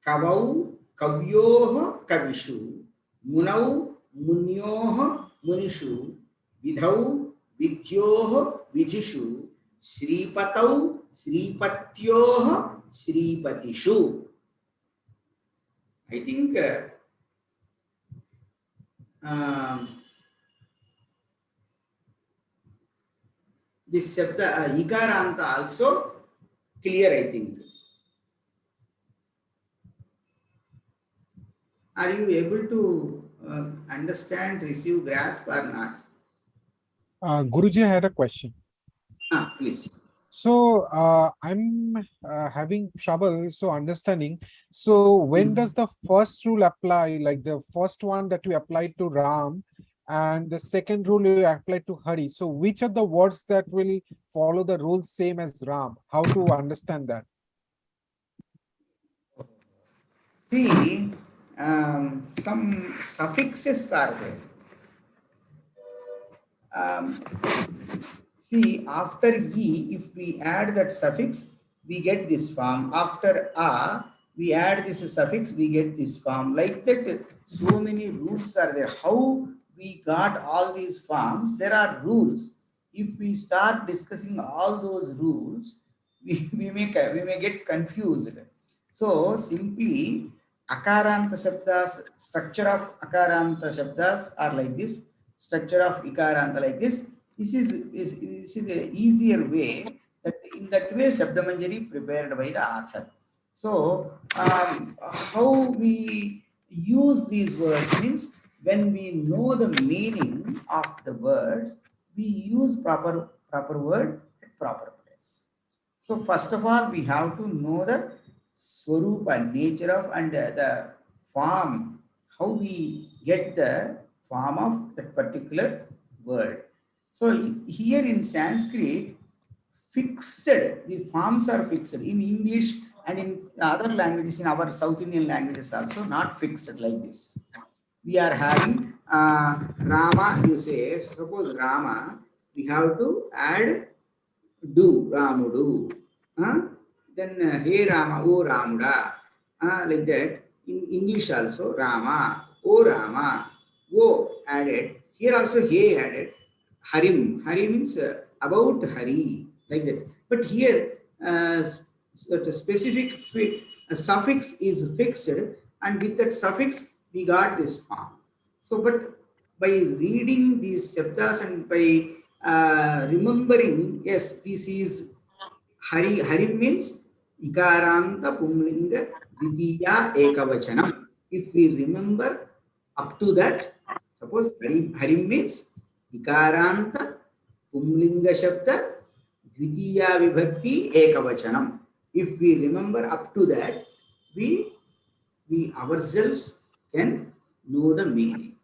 Speaker 1: Kavau, Kavyo, Kavishu. Munau, Munyo, Munishu. Vidhau, Vidhyo, Vidhishu. Shripatau, Shripatyo, Shripatishu. I think this Shabda, Ikaranta also clear, I think. Are you able to understand, receive, grasp or not?
Speaker 8: Guruji, I had a question.
Speaker 1: Please.
Speaker 8: So I'm having trouble understanding. So when does the first rule apply? Like the first one that we applied to Ram, and the second rule we applied to Hari. So which are the words that will follow the rules same as Ram? How to understand that?
Speaker 1: See, some suffixes are there. See, after E, if we add that suffix, we get this form. After A, we add this suffix, we get this form. Like that, so many rules are there. How we got all these forms? There are rules. If we start discussing all those rules, we may get confused. So, simply, Akaranta Shabdas, structure of Akaranta Shabdas are like this. Structure of Ikaranta like this. This is the easier way. That in that way, Shabda Manjari prepared by the author. So, how we use these words means when we know the meaning of the words, we use proper word at proper place. So first of all, we have to know the swarupa, nature of, and the form, how we get the form of that particular word. So here in Sanskrit, fixed, the forms are fixed. In English and in other languages, in our South Indian languages also, not fixed like this. We are having Rama, you say, suppose Rama, we have to add do, Ramudu. Then Hey Rama, O Ramuda. Like that. In English also, Rama, O Rama, O added. Here also Hey added. Harim. Hari means about Hari. Like that. But here, the specific suffix is fixed, and with that suffix, we got this form. So, but by reading these Shabdas and by remembering, yes, this is Hari. Hari means Ikaranta Pumlinga Dvitiya Ekavachanam. If we remember up to that, suppose Hari means Ikaranta Pumlinga Shabda Dvitiya Vibhakti Ekavachanam. If we remember up to that, we ourselves can know the meaning.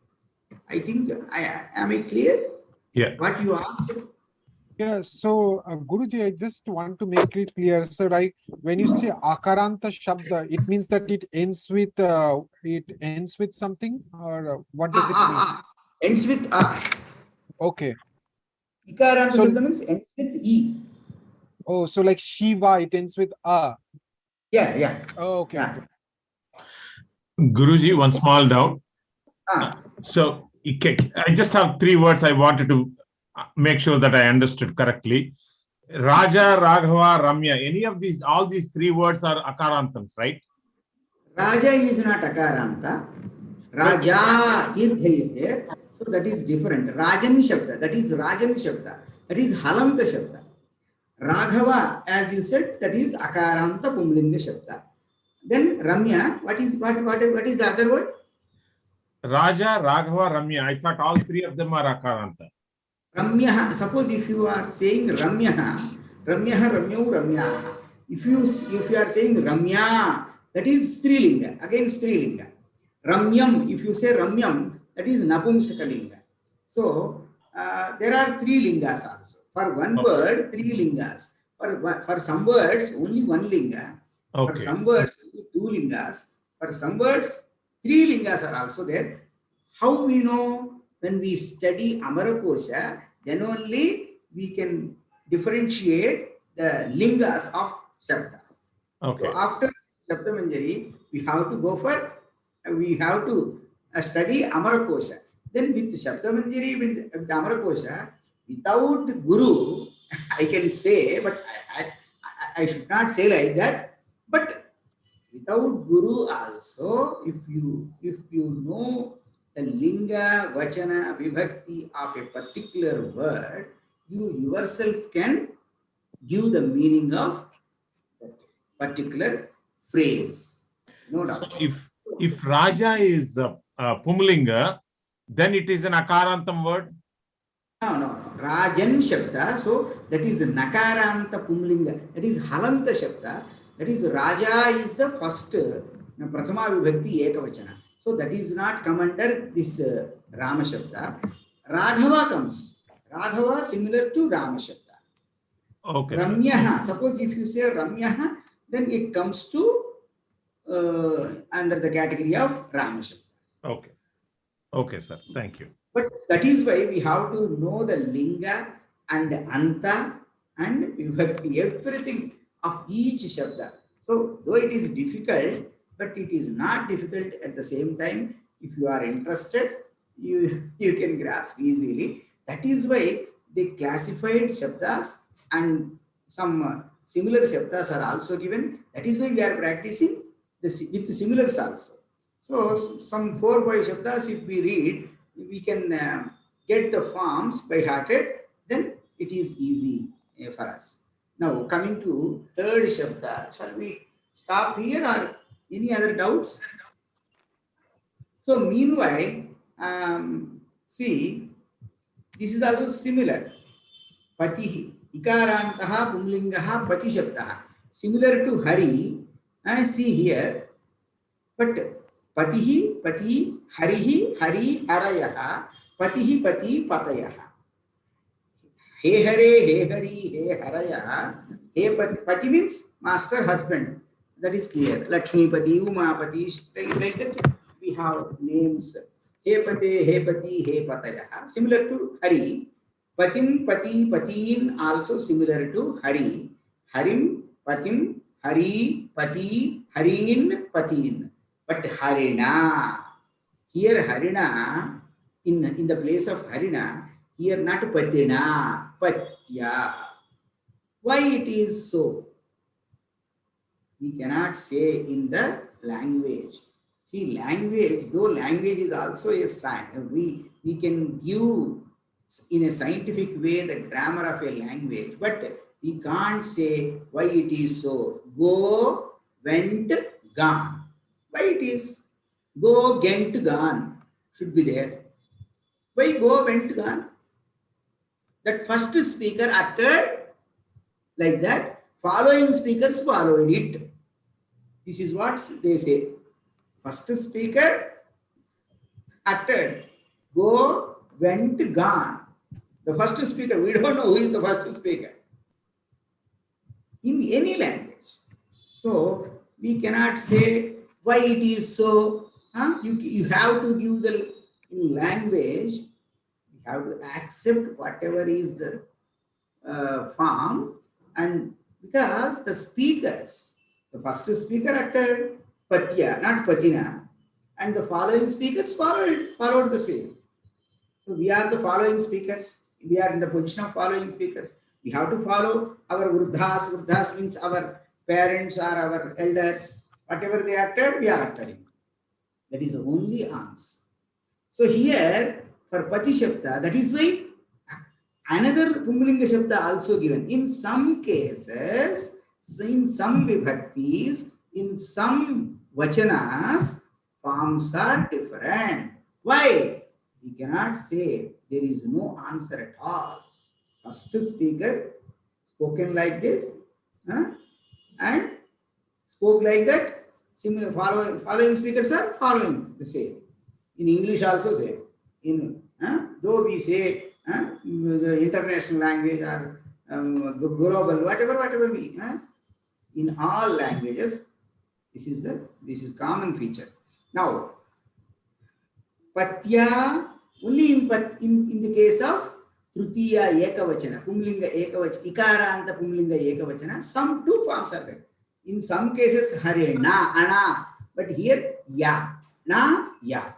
Speaker 1: I think, am I clear?
Speaker 2: Yeah.
Speaker 1: What you asked?
Speaker 8: Yeah, so Guruji, I just want to make it clear. So, like when you say Akaranta Shabda, it means that it ends with something, or what does it mean?
Speaker 1: Ends with A.
Speaker 8: Okay.
Speaker 1: Ikaranta
Speaker 8: So-
Speaker 1: Shabda means ends with E.
Speaker 8: Oh, so like Shiva, it ends with A.
Speaker 1: Yeah.
Speaker 8: Oh, okay.
Speaker 1: Yeah.
Speaker 8: Okay.
Speaker 2: Guruji, one small doubt.
Speaker 1: Ah,
Speaker 2: So I just have 3 words I wanted to make sure that I understood correctly. Raja, Raghava, Ramya. Any of these, all these 3 words are akarantams, right?
Speaker 1: Raja is not Akaranta. Raja, Tirtha is there. So that is different. Rajan Shabda, that is Rajan Shabda. That is Halanta Shabda. Raghava, as you said, that is Akaranta Pumlinga Shabda. Then Ramya, what is the other word?
Speaker 2: Raja, Raghava, Ramya. I thought all 3 of them are akaranta.
Speaker 1: Ramya, suppose if you are saying Ramya, Ramya. If you are saying Ramya, that is Strilinga, again Strilinga. Ramyam, if you say Ramyam, that is Napumsakalinga. So there are 3 lingas also. For one word, 3 lingas. For some words, only 1 linga.
Speaker 2: Okay.
Speaker 1: For some words, 2 lingas. For some words, 3 lingas are also there. How we know? When we study Amarakosha, then only we can differentiate the lingas of Shabdas.
Speaker 2: Okay.
Speaker 1: So after Shabda Manjari, we have to study Amarakosha. Then with Shabda Manjari, with Amarakosha, without Guru, I can say, but I should not say like that. But without Guru also, if you know the linga, vachana, vibhakti of a particular word, you yourself can give the meaning of that particular phrase. No doubt.
Speaker 2: So if Raja is Pumlinga, then it is an akarantam word.
Speaker 1: No. Rajan Shabda. So that is Nakaranta Pumlinga. That is Halanta Shabda. That is Raja is the first Prathama Vibhakti Ekavachana. So that is not come under this Rama Shabda. Raghava comes. Raghava similar to Rama Shabda.
Speaker 2: Okay.
Speaker 1: Ramyaha. Suppose if you say Ramyaha, then it comes to under the category of Rama Shabda.
Speaker 2: Okay. Okay, sir. Thank you.
Speaker 1: But that is why we have to know the linga and anta and vibhakti, everything of each shabda. So though it is difficult, but it is not difficult at the same time. If you are interested, you can grasp easily. That is why they classified shabdas, and some similar shabdas are also given. That is why we are practicing with the similars also. So some 4 or 5 shabdas, if we read, we can get the forms by hearted, then it is easy for us. Now coming to 3rd Shabda, shall we stop here or any other doubts? So meanwhile, see, this is also similar. Patihi, ikarantaha pumlingaha pati shabdaha. Similar to Hari, see here, but patihi, pati, harihi, hari, harayaha, patihi, pati, patayaha. He hare, he hari, he haraya, he pati means master, husband. That is clear. Lakshmi pati, Uma pati, like that we have names. He pate, he pati, he pataya. Similar to Hari. Patim, pati, patiin also similar to Hari. Harim, patim, Hari, pati, harin, patiin. But Harina. Here Harina, in the place of Harina, here not Patina, Patya. Why it is so? We cannot say in the language. See, language, though language is also a sign, we can give in a scientific way the grammar of a language, but we can't say why it is so. Go, went, gone. Why it is? Go, gent, gone should be there. Why go, went, gone? That first speaker uttered like that, following speakers followed it. This is what they say. First speaker uttered, go, went, gone. The first speaker, we don't know who is the first speaker in any language. So we cannot say why it is so. You have to give the language, you have to accept whatever is the form, and because the speakers, the first speaker uttered patya, not patina, and the following speakers followed the same. So we are the following speakers. We are in the position of following speakers. We have to follow our vruddhas. Vruddhas means our parents or our elders. Whatever they uttered, we are uttering. That is the only answer. So here for Pati Shabda, that is why another Pumlinga Shabda also given. In some cases, in some vibhaktis, in some vachanas, forms are different. Why? We cannot say there is no answer at all. First speaker spoken like this, and spoke like that. Similar following speakers are following the same. In English also same. In though we say the international language or global, whatever we in all languages, this is common feature. Now, patya only in the case of tritiya ekavachana, pumlinga ekavachana, ikaranta pumlinga ekavachana, some two forms are there. In some cases hare na ana, but here ya na ya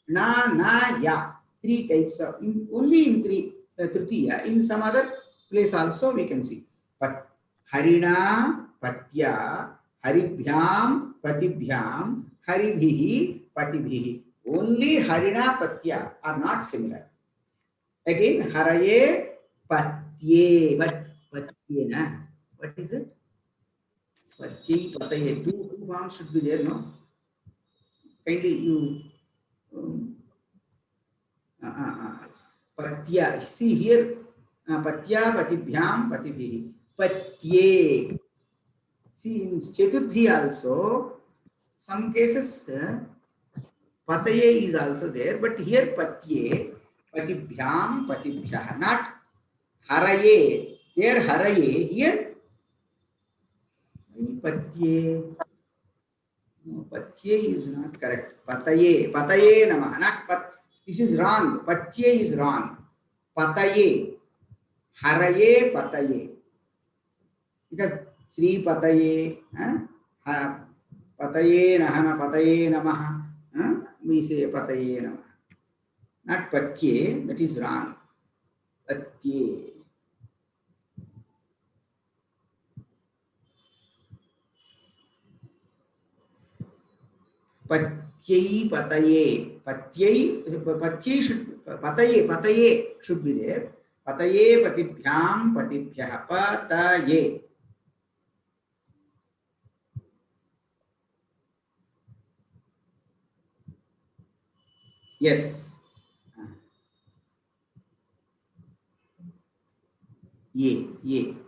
Speaker 1: na ya, three types of only in three tritiya. In some other place also we can see. But harina patya, haribhyam patibhyam, haribhihi patibhihi. Only harina patya are not similar. Again haraye patye, but patye na. What is it? Patye pataye. Two forms should be there, no? Kindly you. Patya. See here, patya, patibhyam, patibhihi. Patye. See in Chaturthi also, some cases pataye is also there, but here patye, patibhyam, patibhyah, not haraye. Here haraye, here patye. No, patye is not correct. Pataye, pataye namah, not pat. This is wrong. Patye is wrong. Pataye, haraye, pataye. Because Sri pataye, pataye nahana, pataye namaha. We say pataye namah. Not patye, that is wrong. Patye. Patyai pataye. Patyai should pataye should be there. Pataye patibhyam patibhyah pataye. Yes. Ye.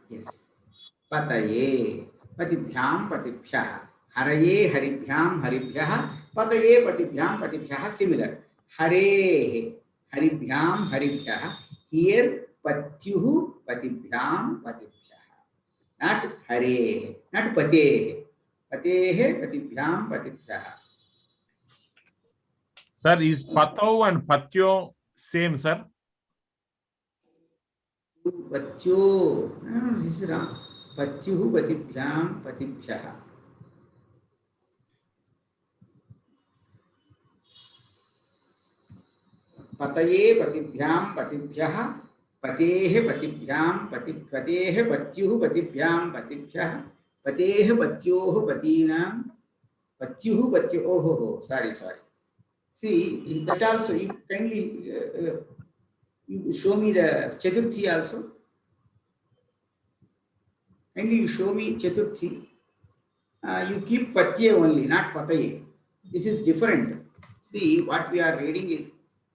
Speaker 1: Yes. Pataye. Patibhyam patibhyah. Haraye haribhyam haribhyah. Pataye patibhyam patibhyah. Similar. Hare haribhyam haribhyah. Here patyuhu patibhyam patibhyah. Not hare. Not pate. Patehe patibhyam patibhyah.
Speaker 2: Sir, is Patau and Patyo same, sir?
Speaker 1: Patyo. No, this is wrong. Patyuhu patibhyam patibhyah. Pataye patibhyam patibhyah. Patehe patibhyam patehe patyuhu patibhyam patibhyah. Patehe patyohu patinam. Patyuhu patyo. Oh, oh, oh. Sorry. See, that also, you kindly you show me the Chaturthi also. Kindly you show me Chaturthi. You keep Patye only, not Pataye. This is different. See, what we are reading is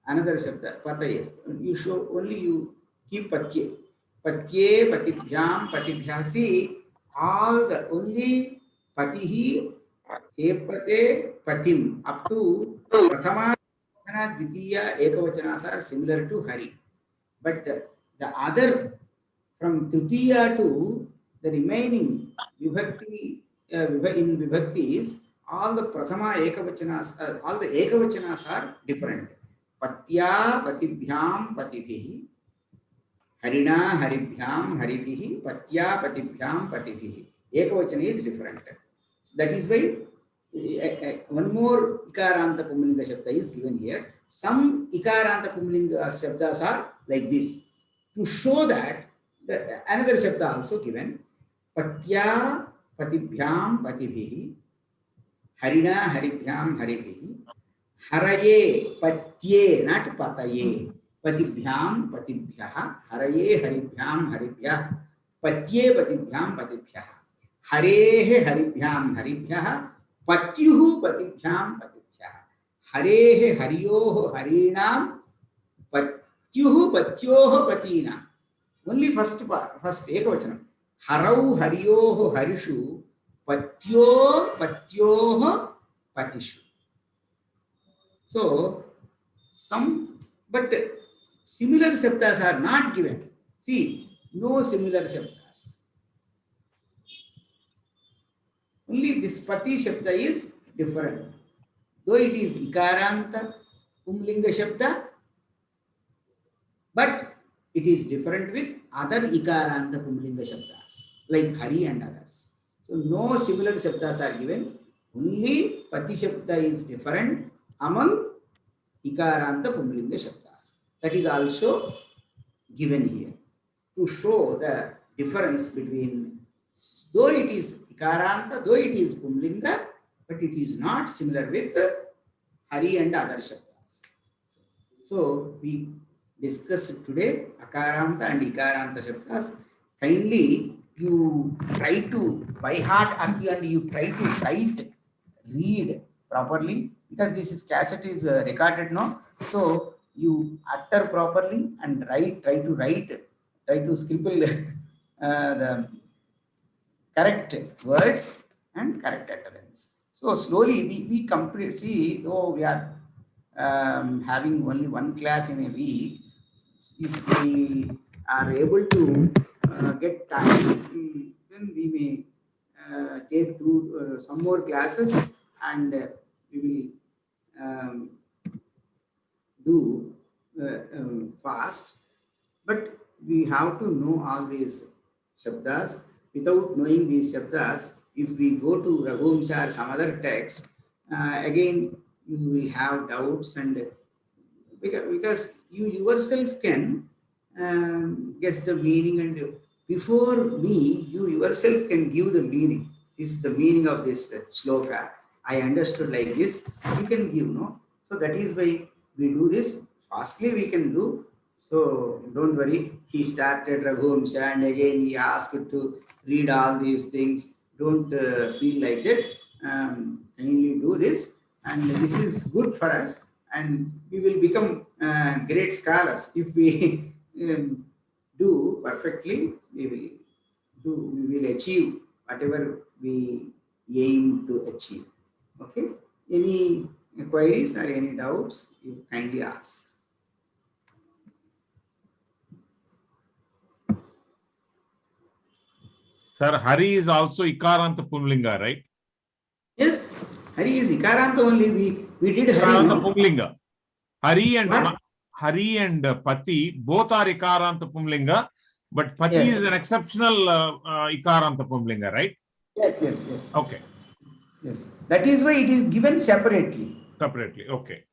Speaker 1: another Shabda, Pataye. You show only, you keep Patye. Patye, Patibhyam, Patibhyah. See, all the only Patihi, Epate, Patim, up to Prathama, Dvitiya, Ekavachanas are similar to Hari. But the other, from Tritiya to the remaining Vibhakti, in Vibhaktis, all the Prathama Ekavachanas, all the Ekavachanas are different. Patya, Patibhyam, Patibhihi, Harina, Haribhyam, Haribihi, Patya, Patibhyam, Patibhihi. Ekavachana is different. So that is why one more Ikaranta Pumlinga Shabda is given here. Some Ikaranta Pumlinga Shabdas are like this. To show that, another Shabda also given. Patya, Patibhyam, Patibhihi, Harina, Haribhyam, Haribihi, Haraye, Patye, not Pataye, Patibhyam, Patibhyah, Haraye, Haribhyam, Haribhyah, Patye, Patibhyam, Patibhyah, Harehe, Haribhyam, Haribhyah, Patyuhu, Patibhyam, Patibhyah, Harehe, Haryoho, Harinam, Patyuhu, Patyoho, Patina. Only first Ekavachanam. Harau, Haryoho, Harishu, Patyoho, Patishu. So, but similar Shabdas are not given. See, no similar Shabdas. Only this Pati Shabda is different. Though it is Ikaranta Pumlinga Shabda, but it is different with other Ikaranta Pumlinga Shabdas, like Hari and others. So, no similar Shabdas are given. Only Pati Shabda is different among Ikaranta Pumlinga Shabdas. That is also given here to show the difference between, though it is Ikaranta, though it is Pumlinga, but it is not similar with Hari and other Shabdas. So, we discussed today Akaranta and Ikaranta Shabdas. Kindly, you try to by heart and you try to write, read properly, because this is cassette is recorded now. So you utter properly and write, try to scribble the correct words and correct utterance. So slowly we complete. See, though we are having only one class in a week, if we are able to get time, then we may take through some more classes, and we will do fast. But we have to know all these Shabdas. Without knowing these Shabdas, if we go to Raghuvamsha or some other text, again you will have doubts, and because you yourself can guess the meaning, and before me, you yourself can give the meaning. This is the meaning of this shloka. I understood like this. You can give, no? So that is why we do this. Fastly we can do. So don't worry. He started Raghuvamsha and again he asked to read all these things. Don't feel like that. Kindly do this, and this is good for us. and we will become great scholars. If we do perfectly, we will achieve whatever we aim to achieve. Okay. Any queries or any doubts, you kindly ask.
Speaker 2: Sir, Hari is also Ikaranta Pumlinga, right?
Speaker 1: Yes, Hari is Ikaranta only. We did Hari.
Speaker 2: Ikaranta
Speaker 1: No?
Speaker 2: Pumlinga. Hari and
Speaker 1: What?
Speaker 2: Hari and Pati both are Ikaranta Pumlinga, but Pati
Speaker 1: Yes.
Speaker 2: is an exceptional Ikaranta Pumlinga, right?
Speaker 1: Yes.
Speaker 2: Okay.
Speaker 1: Yes. That is why it is given separately.
Speaker 2: Separately. Okay.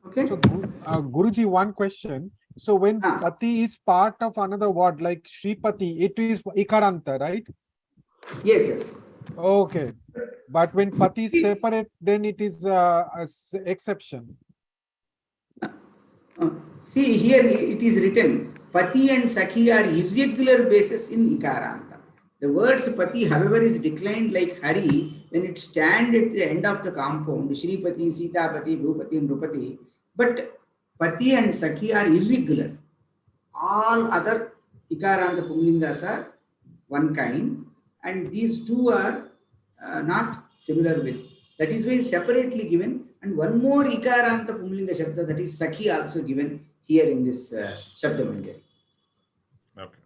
Speaker 1: Okay.
Speaker 8: So, Guruji, one question. So when Pati is part of another word like Shripati, it is Ikaranta, right?
Speaker 1: Yes.
Speaker 8: Okay. But when Pati is separate, then it is exception.
Speaker 1: See, here it is written, Pati and Sakhi are irregular bases in Ikaranta. The words Pati, however, is declined like Hari when it stands at the end of the compound, Shripati, Sitapati, Bhupati, and Nrupati. But Pati and Sakhi are irregular. All other Ikaranta Pumlingas are one kind, and these two are not similar with. That is why separately given, and one more Ikaranta Pumlinga Shabda, that is Sakhi, also given here in this Shabda Manjari.
Speaker 2: Okay.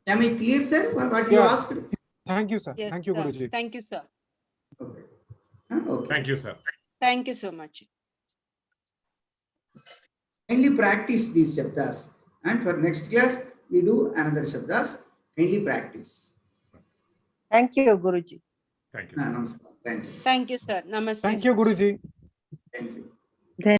Speaker 1: Am I clear, sir? What you
Speaker 8: Yeah.
Speaker 1: asked?
Speaker 8: Thank you, sir.
Speaker 3: Yes,
Speaker 8: Thank you,
Speaker 3: sir.
Speaker 8: Guruji.
Speaker 3: Thank you, sir.
Speaker 1: Okay. Okay.
Speaker 2: Thank you, sir.
Speaker 3: Thank you so much.
Speaker 1: Kindly practice these Shabdas, and for next class we do another Shabdas. Kindly practice.
Speaker 7: Thank you, Guruji.
Speaker 2: Thank you.
Speaker 1: Namaskar. Thank you.
Speaker 3: Thank you, sir. Namaste.
Speaker 8: Thank you,
Speaker 3: sir.
Speaker 8: Guruji.
Speaker 1: Thank you.